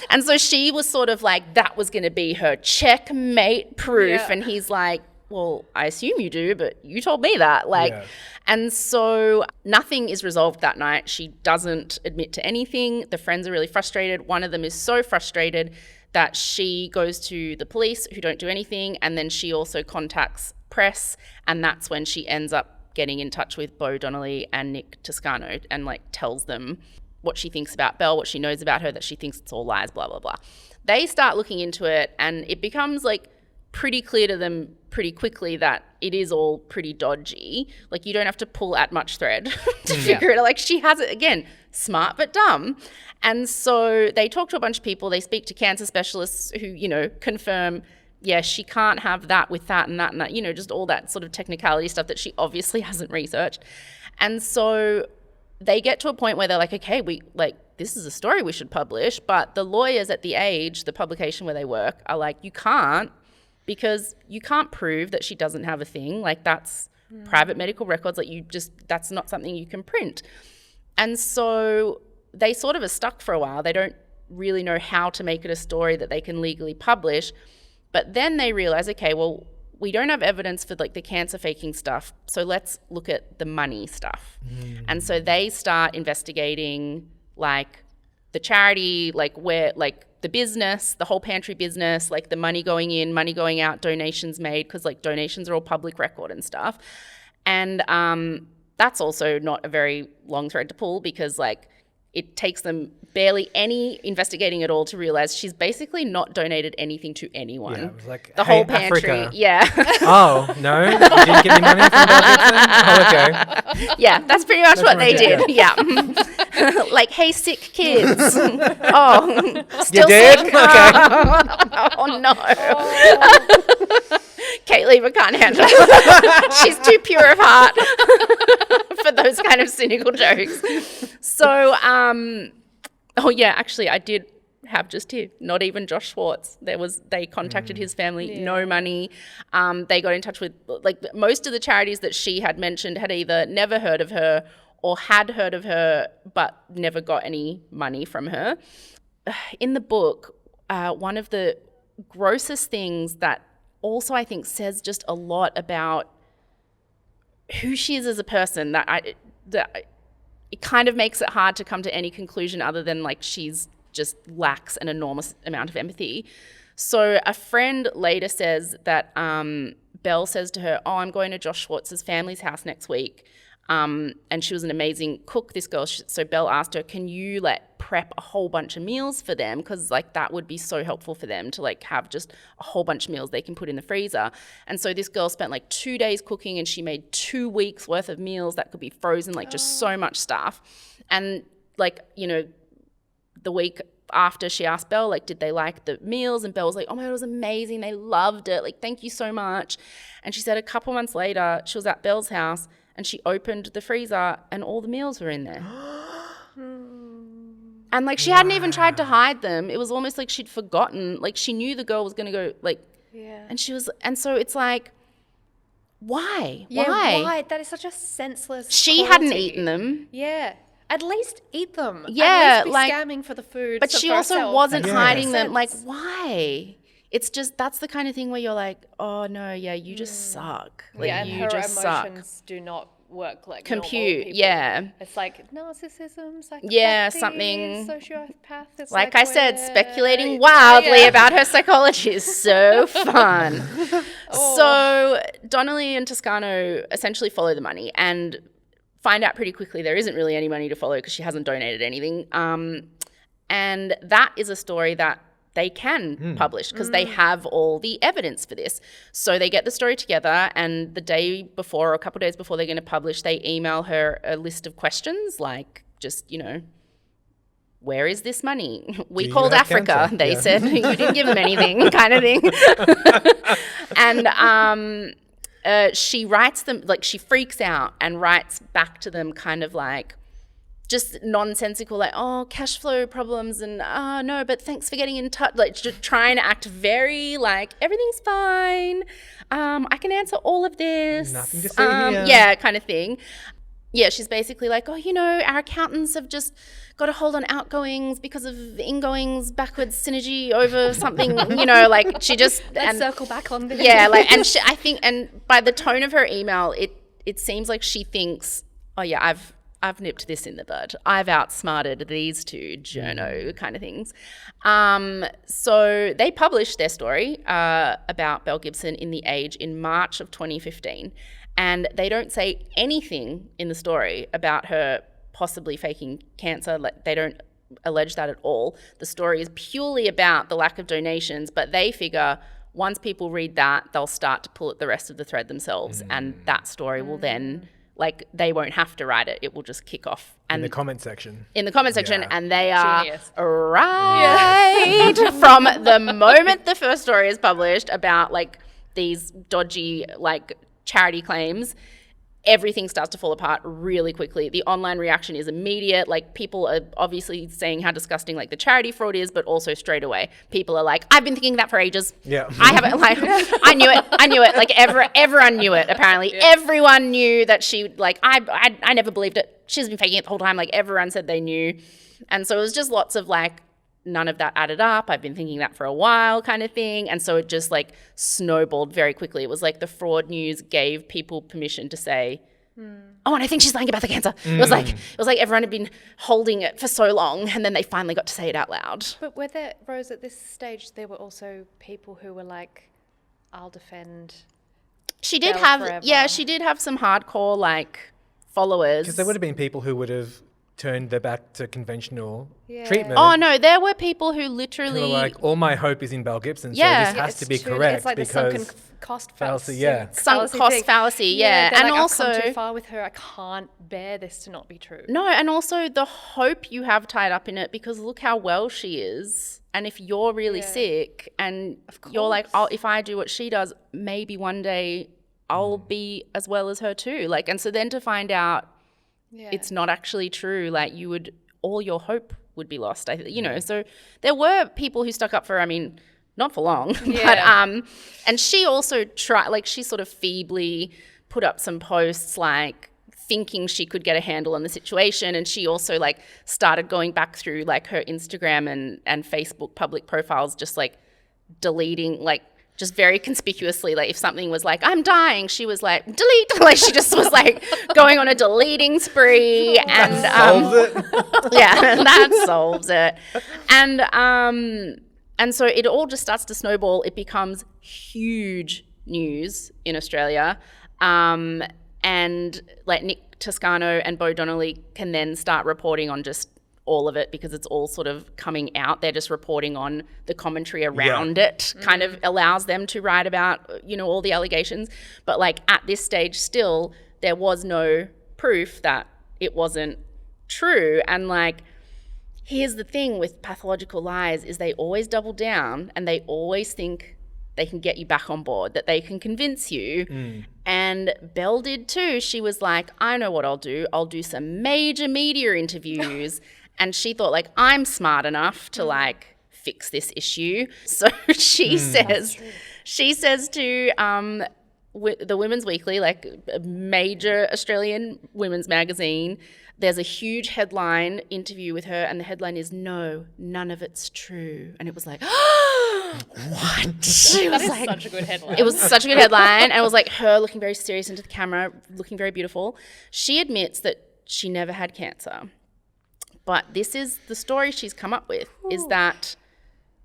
and so she was sort of like, that was going to be her checkmate proof. Yeah. And he's like, well, I assume you do, but you told me that. Like, and so nothing is resolved that night. She doesn't admit to anything. The friends are really frustrated. One of them is so frustrated that she goes to the police, who don't do anything. And then she also contacts press. And that's when she ends up getting in touch with Bo Donnelly and Nick Toscano and, like, tells them what she thinks about Belle, what she knows about her, that she thinks it's all lies, blah, blah, blah. They start looking into it, and it becomes, like, pretty clear to them pretty quickly that it is all pretty dodgy. Like, you don't have to pull at much thread to figure it out. Like, she has it, again, smart but dumb. And so they talk to a bunch of people. They speak to cancer specialists who, you know, confirm, yeah, she can't have that with that and that and that, you know, just all that sort of technicality stuff that she obviously hasn't researched. And so they get to a point where they're like, okay, this is a story we should publish. But the lawyers at The Age, the publication where they work, are like, you can't, because you can't prove that she doesn't have a thing. Like, that's private medical records. Like, that's not something you can print. And so they sort of are stuck for a while. They don't really know how to make it a story that they can legally publish. But then they realize, okay, well, we don't have evidence for, like, the cancer faking stuff, so let's look at the money stuff. And so they start investigating, like, the charity, like, where, like, the business, the whole pantry business, like, the money going in, money going out, donations made, because, like, donations are all public record and stuff. And that's also not a very long thread to pull, because, like, it takes them barely any investigating at all to realize she's basically not donated anything to anyone. Yeah, it was like, the whole pantry. Africa. Yeah. Oh, no? You didn't give me money from Belle Gibson? Oh, okay. Yeah, that's pretty much what they did. Yeah. Like, hey, sick kids. Oh, still you did? Sick? Okay. Oh, no. Kate Lever can't handle it. She's too pure of heart for those kind of cynical jokes. So, oh yeah, actually I did have just here, not even Josh Schwartz. They contacted his family, no money. They got in touch with, like, most of the charities that she had mentioned had either never heard of her or had heard of her but never got any money from her. In the book, one of the grossest things that also I think says just a lot about who she is as a person, that it kind of makes it hard to come to any conclusion other than, like, she's just lacks an enormous amount of empathy. So a friend later says that Belle says to her, oh, I'm going to Josh Schwartz's family's house next week. And she was an amazing cook, this girl. So Belle asked her, can you, like, prep a whole bunch of meals for them? Because, like, that would be so helpful for them to, like, have just a whole bunch of meals they can put in the freezer. And so this girl spent, like, 2 days cooking, and she made 2 weeks worth of meals that could be frozen, like, just so much stuff. And, like, you know, the week after she asked Belle, like, did they like the meals? And Belle was like, oh my God, it was amazing. They loved it. Like, thank you so much. And she said a couple months later, she was at Belle's house and she opened the freezer and all the meals were in there. And like, she hadn't even tried to hide them. It was almost like she'd forgotten. Like, she knew the girl was going to go, like, and so it's like, why? Yeah, why? why? That is such a senseless She cruelty. hadn't eaten them. Yeah. At least eat them. Yeah, At least be like, scamming for the food. But she also wasn't hiding them. Like, Sense. why? It's just, that's the kind of thing where you're like, oh no, yeah, you just suck. Like, and you her just emotions suck. do not work like Compute, normal people. yeah. It's like narcissism, psychopathy, Yeah, something- sociopath. It's Like I said, we're- speculating wildly Yeah. about her psychology is so fun. So Donnelly and Toscano essentially follow the money and find out pretty quickly there isn't really any money to follow because she hasn't donated anything. And that is a story that they can publish because they have all the evidence for this. So they get the story together, and the day before or a couple of days before they're going to publish, they email her a list of questions like, just, you know, where is this money? We Do called you have Africa. cancer? They Yeah. said you didn't give them anything, kind of thing. And she writes them, like, she freaks out and writes back to them kind of like, just nonsensical, like, oh, cash flow problems and no, but thanks for getting in touch. Like, just trying to act very like, everything's fine. I can answer all of this. Nothing to see here. Yeah, kind of thing. Yeah, she's basically like, oh, you know, our accountants have just got a hold on outgoings because of ingoings, backwards synergy over something, you know, like she just... Let's circle back on this. Yeah, like, and she, I think, and by the tone of her email, it seems like she thinks, oh yeah, I've nipped this in the bud. I've outsmarted these two journo kind of things. So they published their story about Belle Gibson in The Age in March of 2015. And they don't say anything in the story about her possibly faking cancer. Like, they don't allege that at all. The story is purely about the lack of donations, but they figure once people read that, they'll start to pull at the rest of the thread themselves, and that story will then... Like, they won't have to write it. It will just kick off. And In the comment section. Yeah. And they are Genius. right from the moment the first story is published about, like, these dodgy, like, charity claims, everything starts to fall apart really quickly. The online reaction is immediate. Like, people are obviously saying how disgusting, like, the charity fraud is, but also straight away, people are like, I've been thinking that for ages. Yeah. I haven't, like, I knew it. Like, everyone knew it, apparently. Yeah. Everyone knew that she, like, I never believed it. She's been faking it the whole time. Like, everyone said they knew. And so it was just lots of, like, none of that added up. I've been thinking that for a while kind of thing. And so it just, like, snowballed very quickly. It was like the fraud news gave people permission to say, oh, and I think she's lying about the cancer. It was like everyone had been holding it for so long, and then they finally got to say it out loud. But were there, Rose, at this stage, there were also people who were like, I'll defend She did Belle have, forever. she did have some hardcore, like, followers. Because there would have been people who would have turned their back to conventional treatment. Oh no, there were people who Who literally were like, all my hope is in Belle Gibson, Yeah. so this has It's to be too- correct It's like the because sunken cost fallacy, yeah. sunk cost thing. fallacy, yeah. they're And like, also, I've come too far with her. I can't bear this to not be true. no, and also the hope you have tied up in it, because look how well she is. And if you're really sick and you're like, oh, if I do what she does, maybe one day I'll be as well as her too. Like, and so then to find out it's not actually true, like, you would, all your hope would be lost. You know, so there were people who stuck up for her. I mean, not for long, but and she also tried, like, she sort of feebly put up some posts, like, thinking she could get a handle on the situation, and she also, like, started going back through, like, her Instagram and Facebook public profiles, just, like, deleting, like, just very conspicuously, like, if something was like, I'm dying, she was like, delete. Like, she just was like going on a deleting spree. And solves it. yeah, that solves it. And so it all just starts to snowball. It becomes huge news in Australia. And like Nick Toscano and Bo Donnelly can then start reporting on just all of it, because it's all sort of coming out. They're just reporting on the commentary around it, kind of allows them to write about, you know, all the allegations. But like at this stage still, there was no proof that it wasn't true. And like, here's the thing with pathological lies is they always double down and they always think they can get you back on board, that they can convince you. And Belle did too. She was like, I know what I'll do. I'll do some major media interviews. And she thought, like, I'm smart enough to, like, fix this issue. So she says to the Women's Weekly, like a major Australian women's magazine, there's a huge headline interview with her, and the headline is, "No, none of it's true." And it was like, what? She was like, such a good headline. It was such a good headline. And it was like her looking very serious into the camera, looking very beautiful. She admits that she never had cancer. But this is the story she's come up with, is that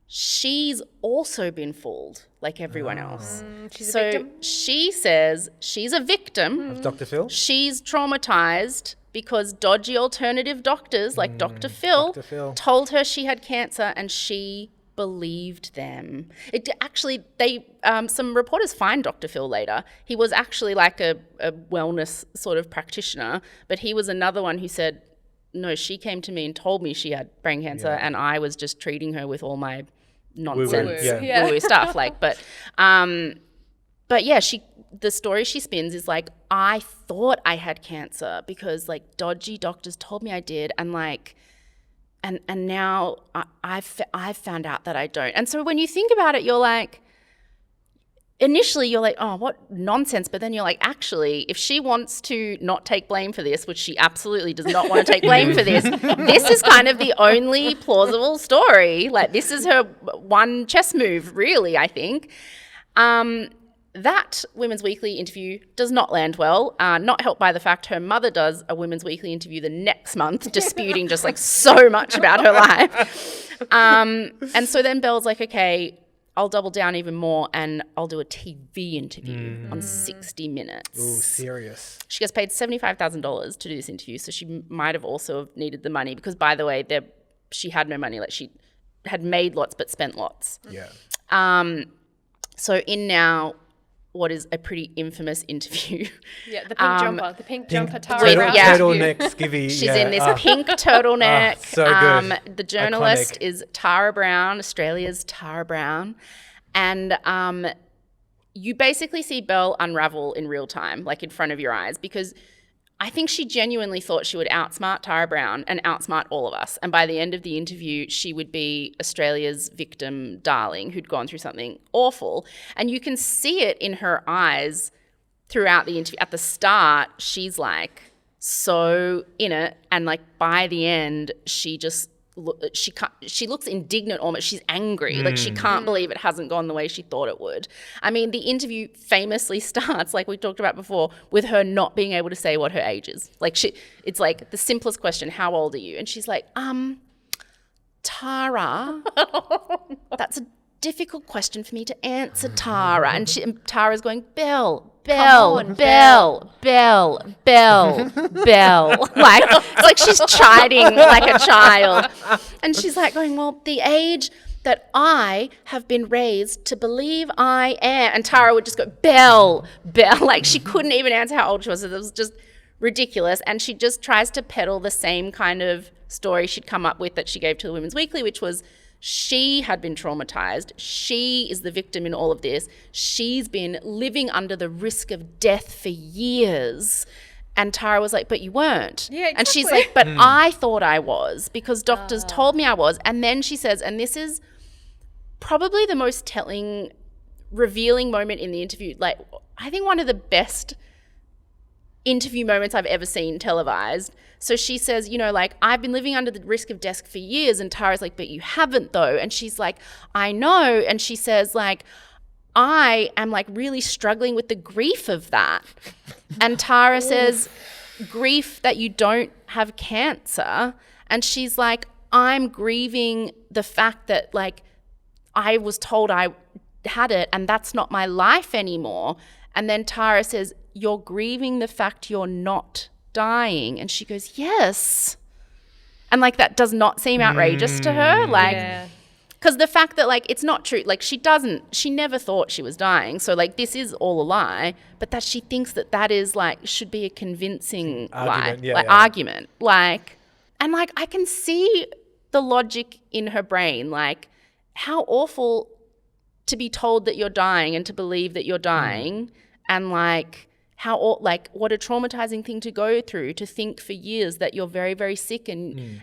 she's also been fooled like everyone else. She's a victim. She says she's a victim. Of Dr. Phil? She's traumatized because dodgy alternative doctors like Dr. Phil told her she had cancer, and she believed them. It actually, some reporters fined Dr. Phil later. He was actually like a wellness sort of practitioner, but he was another one who said, no, she came to me and told me she had brain cancer, and I was just treating her with all my nonsense, woo-woo stuff. Like, but yeah, the story she spins is like, I thought I had cancer because like dodgy doctors told me I did, and like, and now I've found out that I don't. And so when you think about it, you're like, initially you're like, oh, what nonsense. But then you're like, actually, if she wants to not take blame for this, which she absolutely does not want to take blame for this is kind of the only plausible story. Like, this is her one chess move, really, I think. That Women's Weekly interview does not land well, not helped by the fact her mother does a Women's Weekly interview the next month, disputing just like so much about her life. And so then Belle's like, okay, I'll double down even more and I'll do a TV interview on 60 Minutes. Ooh, serious. She gets paid $75,000 to do this interview, so she might have also needed the money because, by the way, she had no money. Like, she had made lots but spent lots. Yeah. So in now what is a pretty infamous interview. Yeah, the pink jumper. The pink jumper Tara. Turtleneck skivvy. She's in this pink turtleneck. So good. The journalist is Tara Brown, Australia's Tara Brown. And you basically see Belle unravel in real time, like in front of your eyes, because I think she genuinely thought she would outsmart Tara Brown and outsmart all of us. And by the end of the interview, she would be Australia's victim darling who'd gone through something awful. And you can see it in her eyes throughout the interview. At the start, she's like so in it. And like by the end, she just, she looks indignant almost. She's angry. Like she can't believe it hasn't gone the way she thought it would. I mean, the interview famously starts, like we talked about before, with her not being able to say what her age is. Like it's like the simplest question, how old are you? And she's like, Tara, that's a difficult question for me to answer, Tara. And Tara's going, Belle. Like, it's like she's chiding like a child. And she's like going, well, the age that I have been raised to believe I am. And Tara would just go, Belle. Like she couldn't even answer how old she was. It was just ridiculous. And she just tries to peddle the same kind of story she'd come up with that she gave to the Women's Weekly, which was, she had been traumatized. She is the victim in all of this. She's been living under the risk of death for years. And Tara was like, but you weren't. Yeah, exactly. And she's like, but I thought I was because doctors told me I was. And then she says, and this is probably the most telling, revealing moment in the interview. Like, I think one of the best interview moments I've ever seen televised. So she says, you know, like, I've been living under the risk of death for years. And Tara's like, but you haven't though. And she's like, I know. And she says, like, I am like really struggling with the grief of that. And Tara says, grief that you don't have cancer. And she's like, I'm grieving the fact that like I was told I had it and that's not my life anymore. And then Tara says, you're grieving the fact you're not dying. And she goes, yes. And like that does not seem outrageous to her. Like, because the fact that like it's not true, like she never thought she was dying. So like this is all a lie, but that she thinks that is like should be a convincing argument. Like, and like I can see the logic in her brain. Like, how awful to be told that you're dying and to believe that you're dying, and like what a traumatizing thing to go through, to think for years that you're very, very sick and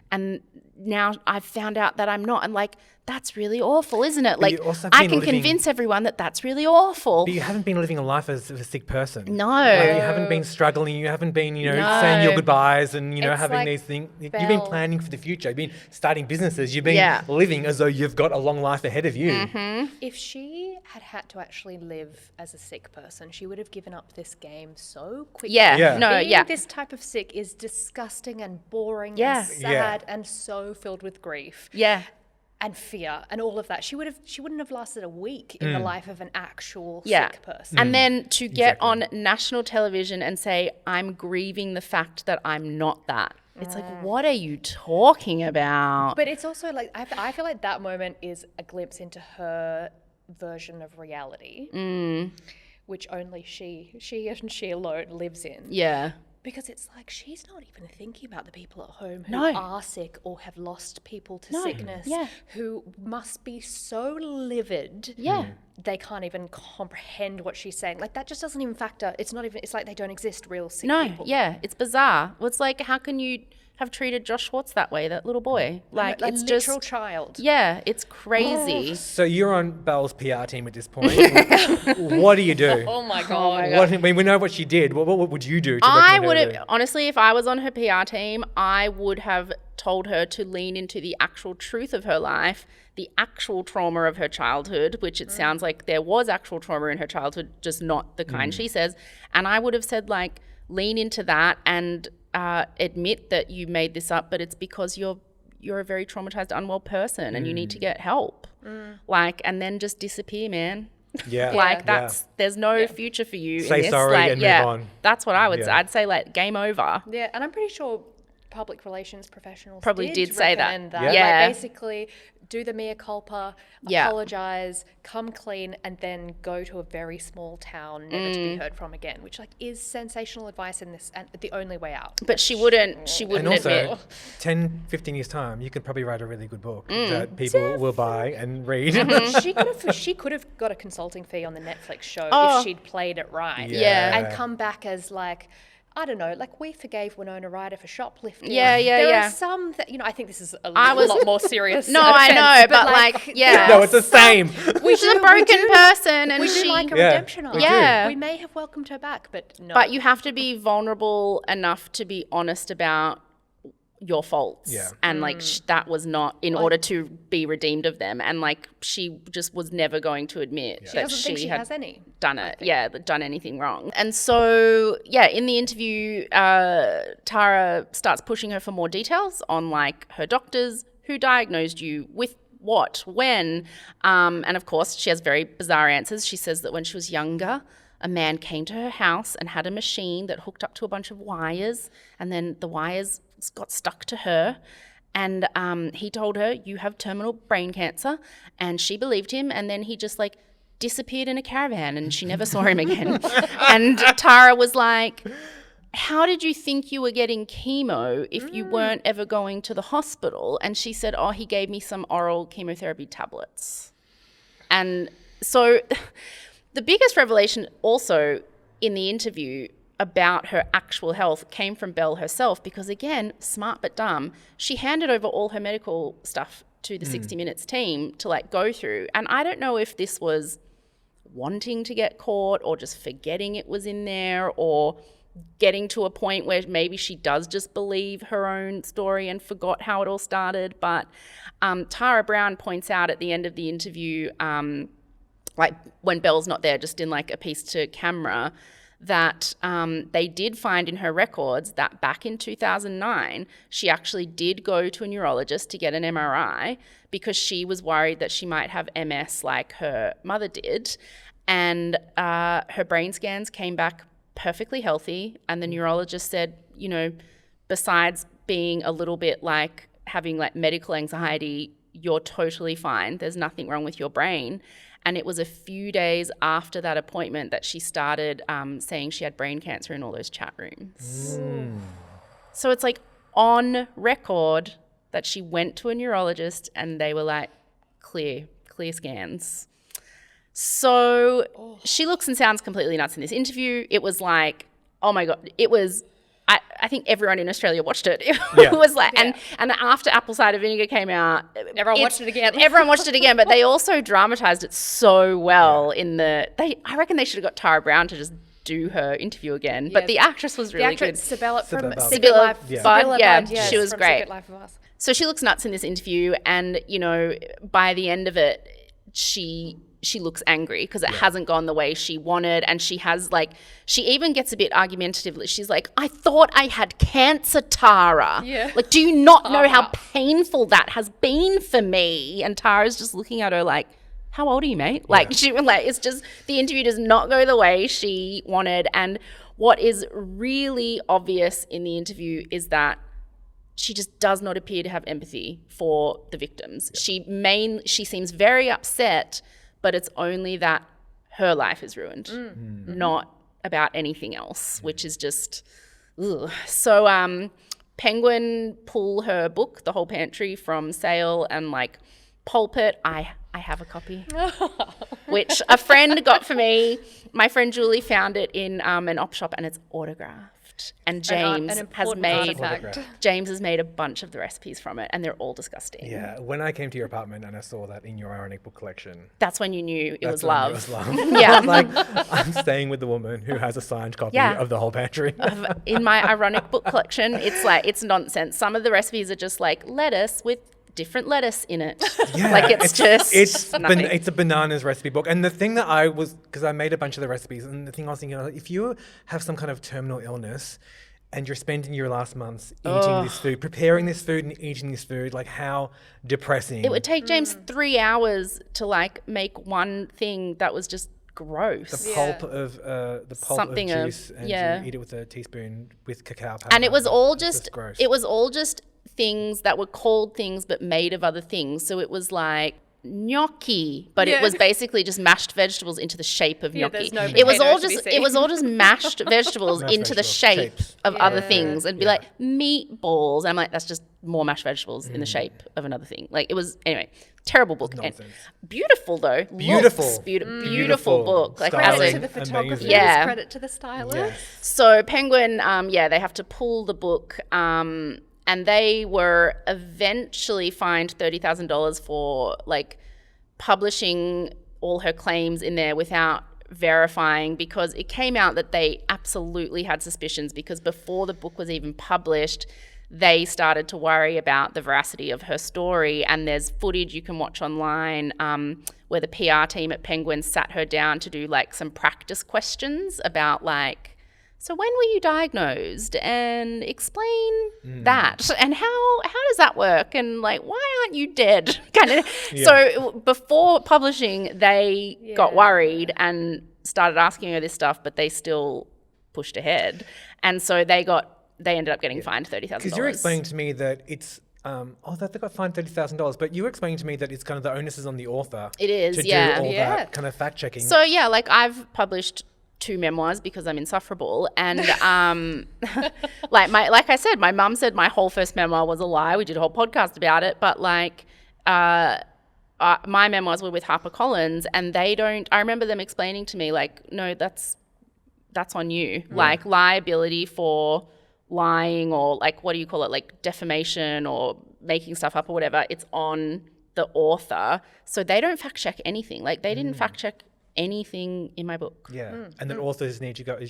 now I've found out that I'm not. And like, that's really awful, isn't it? Like, I can convince everyone that that's really awful. But you haven't been living a life as a sick person. No. Like, you haven't been struggling. You haven't been, saying your goodbyes and, having these things. You've been planning for the future. You've been starting businesses. You've been living as though you've got a long life ahead of you. Mm-hmm. If she had to actually live as a sick person, she would have given up this game so quickly. Yeah. This type of sick is disgusting and boring and sad and so filled with grief. Yeah. And fear and all of that. She wouldn't have lasted a week in the life of an actual sick person. And then to get on national television and say, I'm grieving the fact that I'm not that. It's like, what are you talking about? But it's also like, I feel like that moment is a glimpse into her version of reality, which only she and she alone lives in. Yeah. Because it's like, she's not even thinking about the people at home who are sick or have lost people to sickness, who must be so livid. They can't even comprehend what she's saying. Like, that just doesn't even factor. It's like they don't exist, real sick people. It's bizarre. Well, it's like, how can you have treated Josh Schwartz that way, that little boy? Like, it's just literal child. Yeah, it's crazy. So you're on Belle's PR team at this point. What do you do? Oh my God. We know what she did. What would you do? I would have, honestly, if I was on her PR team, I would have told her to lean into the actual truth of her life, the actual trauma of her childhood, which it sounds like there was actual trauma in her childhood, just not the kind she says. And I would have said, like, lean into that and admit that you made this up, but it's because you're a very traumatized, unwell person and you need to get help. Like, and then just disappear, man. Yeah. Like, there's no future for you. Say in this. sorry like, and move on. That's what I would say. I'd say, like, game over. Yeah, and I'm pretty sure public relations professionals probably did say that. Like, basically, do the mea culpa, apologize, come clean, and then go to a very small town, never to be heard from again, which, like, is sensational advice in this and the only way out. But she wouldn't and also, admit. 10, 15 years time, you could probably write a really good book that people will buy and read. She could have got a consulting fee on the Netflix show if she'd played it right. Yeah. And come back as, like, I don't know, like, we forgave Winona Ryder for shoplifting. There are some that, I think this is a lot more serious. No, I know, but like, No, it's the same. She's a broken person, and we do like a redemption arc. Yeah. We may have welcomed her back, but no. But you have to be vulnerable enough to be honest about your faults. Yeah. And like, that was not in order to be redeemed of them. And like, she just was never going to admit that she had has any. done it. Yeah, done anything wrong. And so, in the interview, Tara starts pushing her for more details on like her doctors, who diagnosed you with what, when. And of course, she has very bizarre answers. She says that when she was younger, a man came to her house and had a machine that hooked up to a bunch of wires, and then the wires got stuck to her. And he told her, you have terminal brain cancer. And she believed him. And then he just like disappeared in a caravan and she never saw him again. And Tara was like, how did you think you were getting chemo if you weren't ever going to the hospital? And she said, he gave me some oral chemotherapy tablets. And so the biggest revelation also in the interview about her actual health came from Belle herself, because again, smart but dumb, she handed over all her medical stuff to the 60 Minutes team to like go through. And I don't know if this was wanting to get caught or just forgetting it was in there, or getting to a point where maybe she does just believe her own story and forgot how it all started. But Tara Brown points out at the end of the interview, like when Belle's not there, just in like a piece to camera, that they did find in her records that back in 2009, she actually did go to a neurologist to get an MRI because she was worried that she might have MS like her mother did. And her brain scans came back perfectly healthy. And the neurologist said, besides being a little bit like having like medical anxiety, you're totally fine. There's nothing wrong with your brain. And it was a few days after that appointment that she started saying she had brain cancer in all those chat rooms. So it's like on record that she went to a neurologist and they were like, clear scans. So she looks and sounds completely nuts in this interview. It was like, oh my God, it was, I think everyone in Australia watched it. It was like, and after Apple Cider Vinegar came out, everyone watched it again. Everyone watched it again, but they also dramatized it so well I reckon they should have got Tara Brown to just do her interview again. But the actress was really good. Sibylla from Sibylla Budd, she was great. Secret Life of Us. So she looks nuts in this interview, and by the end of it, she looks angry because it hasn't gone the way she wanted, and she has she even gets a bit argumentative. She's like, I thought I had cancer, Tara. Yeah. Like, do you not know how painful that has been for me? And Tara's just looking at her like, how old are you, mate? It's just, the interview does not go the way she wanted. And what is really obvious in the interview is that she just does not appear to have empathy for the victims. Yeah. She seems very upset, but it's only that her life is ruined, not about anything else, which is just, ugh. So Penguin pull her book, The Whole Pantry, from sale and pulp it. I have a copy, which a friend got for me. My friend Julie found it in an op shop, and it's autographed. And James has made a bunch of the recipes from it, and they're all disgusting. Yeah, when I came to your apartment and I saw that in your ironic book collection, that's when you knew it was love. Yeah, I'm staying with the woman who has a signed copy of The Whole Pantry. In my ironic book collection, it's nonsense. Some of the recipes are just lettuce with different lettuce in it. Yeah, it's a bananas recipe book. And the thing that because I made a bunch of the recipes, and the thing I was thinking, if you have some kind of terminal illness and you're spending your last months eating this food, preparing this food and eating this food, how depressing. It would take James 3 hours to make one thing that was just gross. The pulp of juice, and you eat it with a teaspoon with cacao powder. And it was all just things that were called things but made of other things. So it was like gnocchi, but it was basically just mashed vegetables into the shape of gnocchi. No, it was all just mashed vegetables into the shape of other things. It'd be like meatballs. And I'm like, that's just more mashed vegetables in the shape of another thing. It was, anyway, terrible book. Beautiful though. Beautiful book. Credit to the photographers, credit to the stylist. Yes. So Penguin, they have to pull the book, and they were eventually fined $30,000 for publishing all her claims in there without verifying, because it came out that they absolutely had suspicions, because before the book was even published, they started to worry about the veracity of her story. And there's footage you can watch online where the PR team at Penguin sat her down to do some practice questions about so when were you diagnosed, and explain that, and how does that work, and why aren't you dead, kind of. So before publishing, they got worried and started asking her this stuff, but they still pushed ahead, and so they ended up getting fined $30,000. Because you're explaining to me that it's that they got fined $30,000, but you were explaining to me that it's kind of the onus is on the author. It is, to do all that kind of fact checking. So I've published 2 memoirs because I'm insufferable, and like I said, my mum said my whole first memoir was a lie. We did a whole podcast about it, but my memoirs were with HarperCollins, and they don't. I remember them explaining to me no, that's on you. Liability for lying, or what do you call it, defamation or making stuff up or whatever. It's on the author, so they don't fact check anything. They didn't fact check anything in my book. And then authors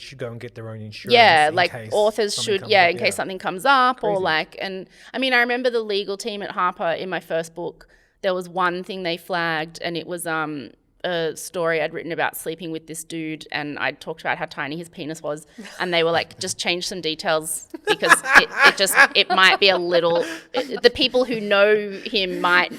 should go and get their own insurance. Authors should, in case something comes up. Crazy. Or and I mean, I remember the legal team at Harper in my first book, there was one thing they flagged, and it was a story I'd written about sleeping with this dude, and I'd talked about how tiny his penis was, and they were just change some details because it might be a little, the people who know him might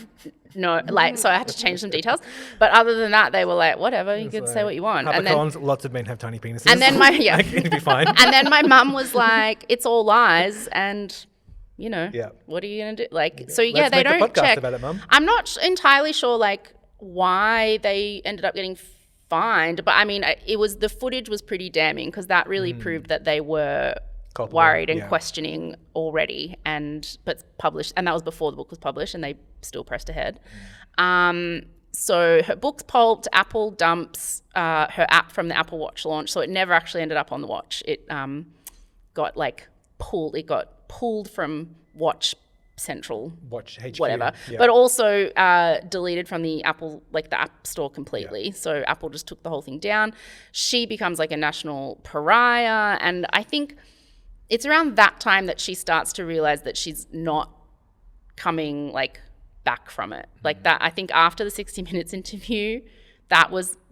know, so I had to change some details. But other than that, they were whatever, you can say what you want. And then lots of men have tiny penises. And then it'd be fine. And then my mum was it's all lies, and what are you gonna do? They don't check. About it, Mum. I'm not entirely sure why they ended up getting fined, but I mean, the footage was pretty damning, because that really proved that they were worried and yeah. questioning already, but published, and that was before the book was published, and they still pressed ahead. So her book's pulped, Apple dumps her app from the Apple Watch launch, so it never actually ended up on the watch. It got pulled from Watch Central, Watch HQ, whatever, yeah. but also deleted from the Apple, like the App Store completely. Yeah. So Apple just took the whole thing down. She becomes like a national pariah, and I think it's around that time that she starts to realize that she's not coming like back from it. Like that, I think after the 60 Minutes interview,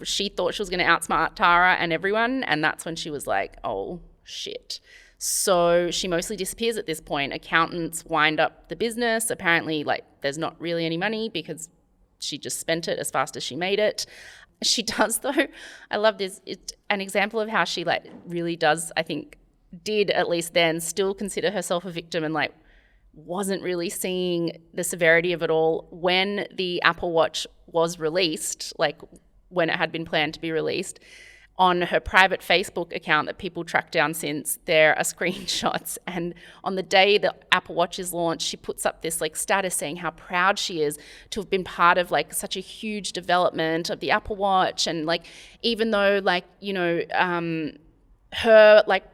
she thought she was going to outsmart Tara and everyone, and that's when she was like, oh shit. So she mostly disappears at this point. Accountants wind up the business. Apparently, like, there's not really any money because she just spent it as fast as she made it. She does, though. I love this. It's an example of how she, like, really does, I think, did at least then still consider herself a victim and, like, wasn't really seeing the severity of it all. When the Apple Watch was released, like, when it had been planned to be released, on her private Facebook account that people track down since, there are screenshots. And on the day that Apple Watch is launched, she puts up this like status saying how proud she is to have been part of like such a huge development of the Apple Watch. And like, even though like, you know, her like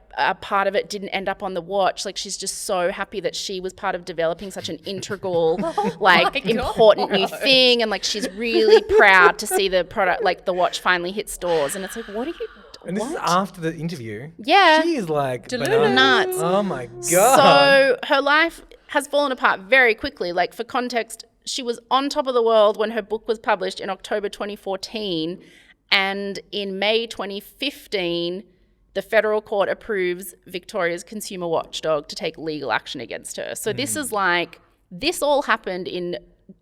part of it didn't end up on the watch, like she's just so happy that she was part of developing such an integral like important new thing, and like she's really proud to see the product, like the watch, finally hit stores. And it's like, what are you and this is after the interview. Yeah, she is like nuts. Oh my god. So her life has fallen apart very quickly. Like, for context, she was on top of the world when her book was published in October 2014, and in May 2015 the federal court approves Victoria's consumer watchdog to take legal action against her. So this is like, this all happened in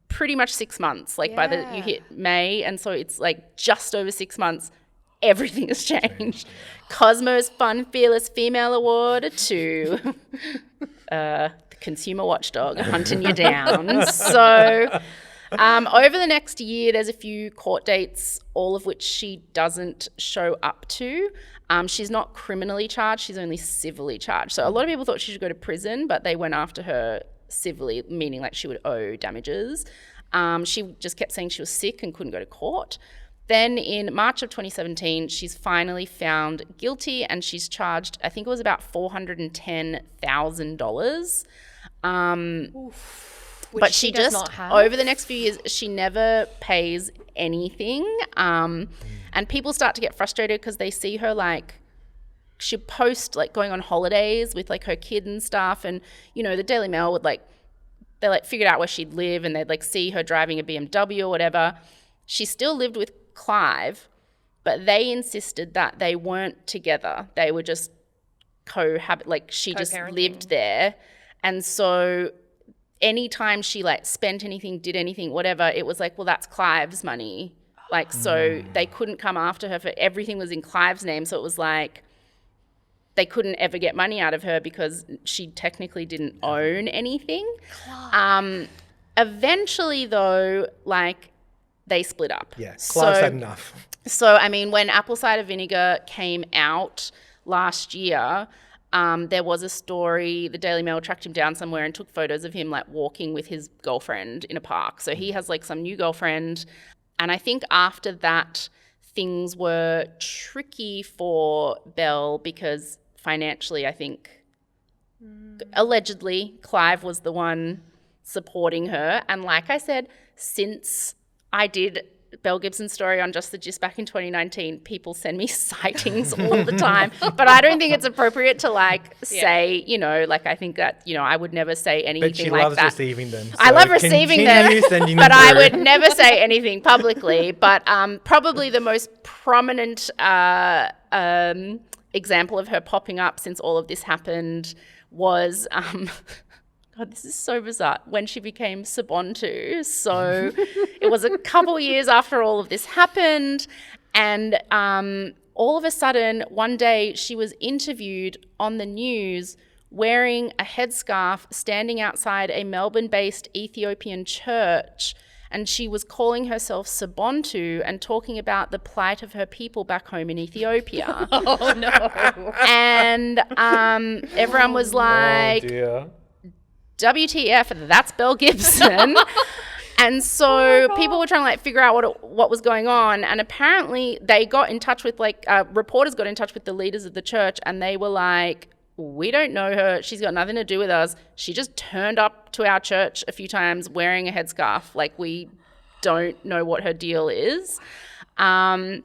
pretty much 6 months. Like you hit May, and so it's like just over 6 months, everything has changed. Cosmo's Fun Fearless Female Award to the consumer watchdog hunting you down. So over the next year, there's a few court dates, all of which she doesn't show up to. She's not criminally charged, she's only civilly charged. So a lot of people thought she should go to prison, but they went after her civilly, meaning like she would owe damages. She just kept saying she was sick and couldn't go to court. Then in March of 2017, she's finally found guilty, and she's charged, I think it was about $410,000. But she just, over the next few years, she never pays anything. And people start to get frustrated because they see her like, she'll post like going on holidays with like her kid and stuff. And, you know, the Daily Mail would like, they like figured out where she'd live, and they'd like see her driving a BMW or whatever. She still lived with Clive, but they insisted that they weren't together. They were just like she just lived there. And so anytime she like spent anything, did anything, whatever, it was like, well, that's Clive's money. Like, so they couldn't come after her for everything was in Clive's name. So it was like they couldn't ever get money out of her because she technically didn't own anything. Eventually, though, like they split up. Yeah, Clive's had enough. So, I mean, when apple cider vinegar came out last year, there was a story, the Daily Mail tracked him down somewhere and took photos of him like walking with his girlfriend in a park. So he has like some new girlfriend. And I think after that, things were tricky for Belle because financially, I think, allegedly, Clive was the one supporting her. And like I said, since I did Belle Gibson's story on Just the Gist back in 2019, people send me sightings all the time. But I don't think it's appropriate to like say, you know, like I think that, you know, I would never say anything like that. But she loves receiving them. So I love receiving them, but I would never say anything publicly. But probably the most prominent example of her popping up since all of this happened was God, this is so bizarre, when she became Sabontu. So it was a couple years after all of this happened, and all of a sudden, one day she was interviewed on the news wearing a headscarf, standing outside a Melbourne-based Ethiopian church, and she was calling herself Sabontu and talking about the plight of her people back home in Ethiopia. Oh, no. And everyone was like, Oh dear. WTF, that's Belle Gibson. And so people were trying to like figure out what was going on. And apparently they got in touch with reporters got in touch with the leaders of the church, and they were like, we don't know her. She's got nothing to do with us. She just turned up to our church a few times wearing a headscarf. Like, we don't know what her deal is. And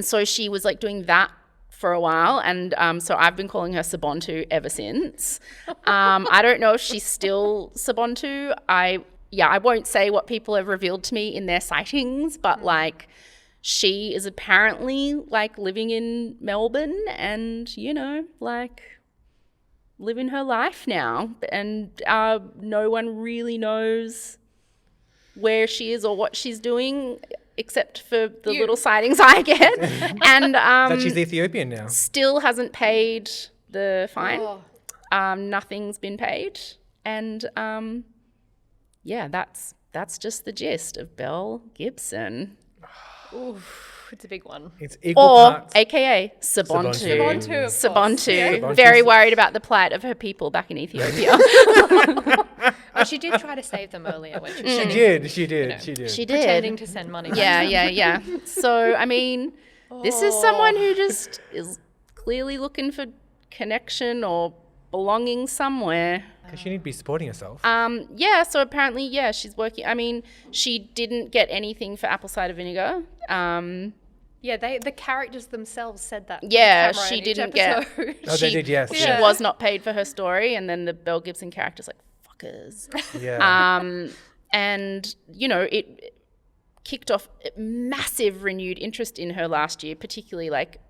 so she was like doing that for a while. And so I've been calling her Sabontu ever since. I don't know if she's still Sabontu. I won't say what people have revealed to me in their sightings, but like she is apparently like living in Melbourne and, you know, like living her life now. And no one really knows where she is or what she's doing except for the little sightings I get. And That she's Ethiopian now. still hasn't paid the fine. Nothing's been paid. And yeah, that's just the gist of Belle Gibson. Oof, it's a big one. It's equal Or, parts. AKA, Sabontu. Sabontu, of course. Sabontu. Yeah. Very worried about the plight of her people back in Ethiopia. Oh, she did try to save them earlier when she was She did. She did. pretending to send money. Yeah. So, I mean, this is someone who just is clearly looking for connection or belonging somewhere. Because she need to be supporting herself. Yeah, so apparently, yeah, she's working. I mean, she didn't get anything for apple cider vinegar. Yeah, the characters themselves said that. Yeah, on camera she in each didn't get. episode. Oh, they did, yes. She was not paid for her story, and then the Belle Gibson character's like, fuckers. Yeah. And, you know, it kicked off massive renewed interest in her last year, particularly like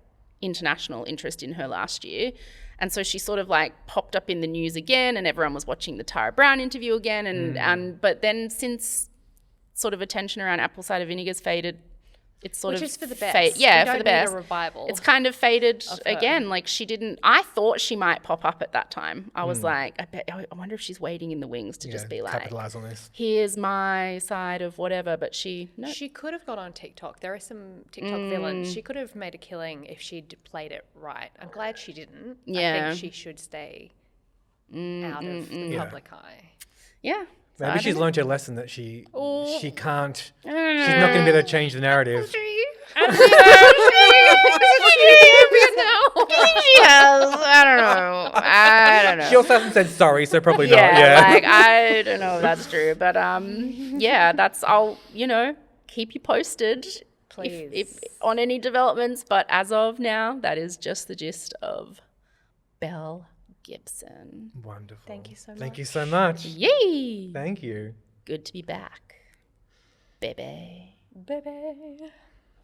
international interest in her last year. And so she sort of like popped up in the news again, and everyone was watching the Tara Brown interview again. And but then since sort of attention around apple cider vinegar's faded, it's sort Which of is for the best. Yeah, We for the don't need a best. revival It's kind of faded her. again. Like she didn't. I thought she might pop up at that time. I was like, I wonder if she's waiting in the wings to just be like, capitalize on this. here's my side of whatever. But she could have got on TikTok. There are some TikTok villains. She could have made a killing if she'd played it right. I'm glad she didn't. Yeah. I think she should stay out of the public eye. yeah. So Maybe I she's don't know. learned her lesson that she can't. She's not going to be able to change the narrative. She has. I don't know. She also hasn't said sorry, so probably not. Yeah, Yeah. like I don't know if that's true, but yeah, I'll keep you posted, Please. if on any developments. But as of now, that is just the gist of Belle Gibson. Wonderful. Thank you so much. Thank you so much. Yay! Thank you. Good to be back, baby. Baby.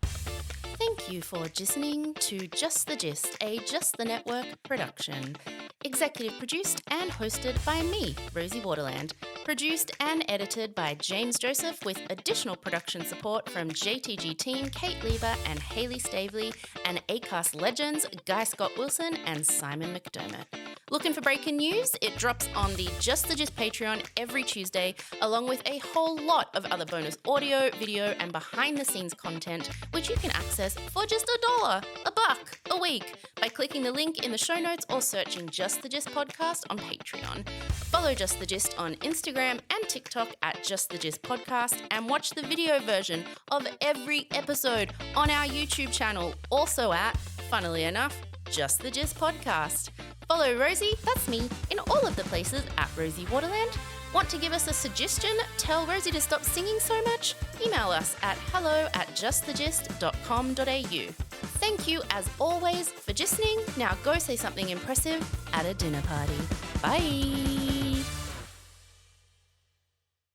Thank you for listening to Just the Gist, a Just the Network production. Executive produced and hosted by me, Rosie Waterland. Produced and edited by James Joseph with additional production support from JTG team Kate Lieber and Hayley Stavely and Acast legends Guy Scott Wilson and Simon McDermott. Looking for breaking news? It drops on the Just the Gist Patreon every Tuesday, along with a whole lot of other bonus audio, video, and behind-the-scenes content, which you can access for just $1, $1 a week by clicking the link in the show notes or searching Just the Gist Podcast on Patreon. Follow Just the Gist on Instagram and TikTok at Just the Gist Podcast, and watch the video version of every episode on our YouTube channel, also at, funnily enough, Just the Gist Podcast. Follow Rosie, that's me, in all of the places at Rosie Waterland. Want to give us a suggestion? Tell Rosie to stop singing so much? Email us at hello@justthegist.com.au. Thank you, as always, for listening. Now go say something impressive at a dinner party. Bye.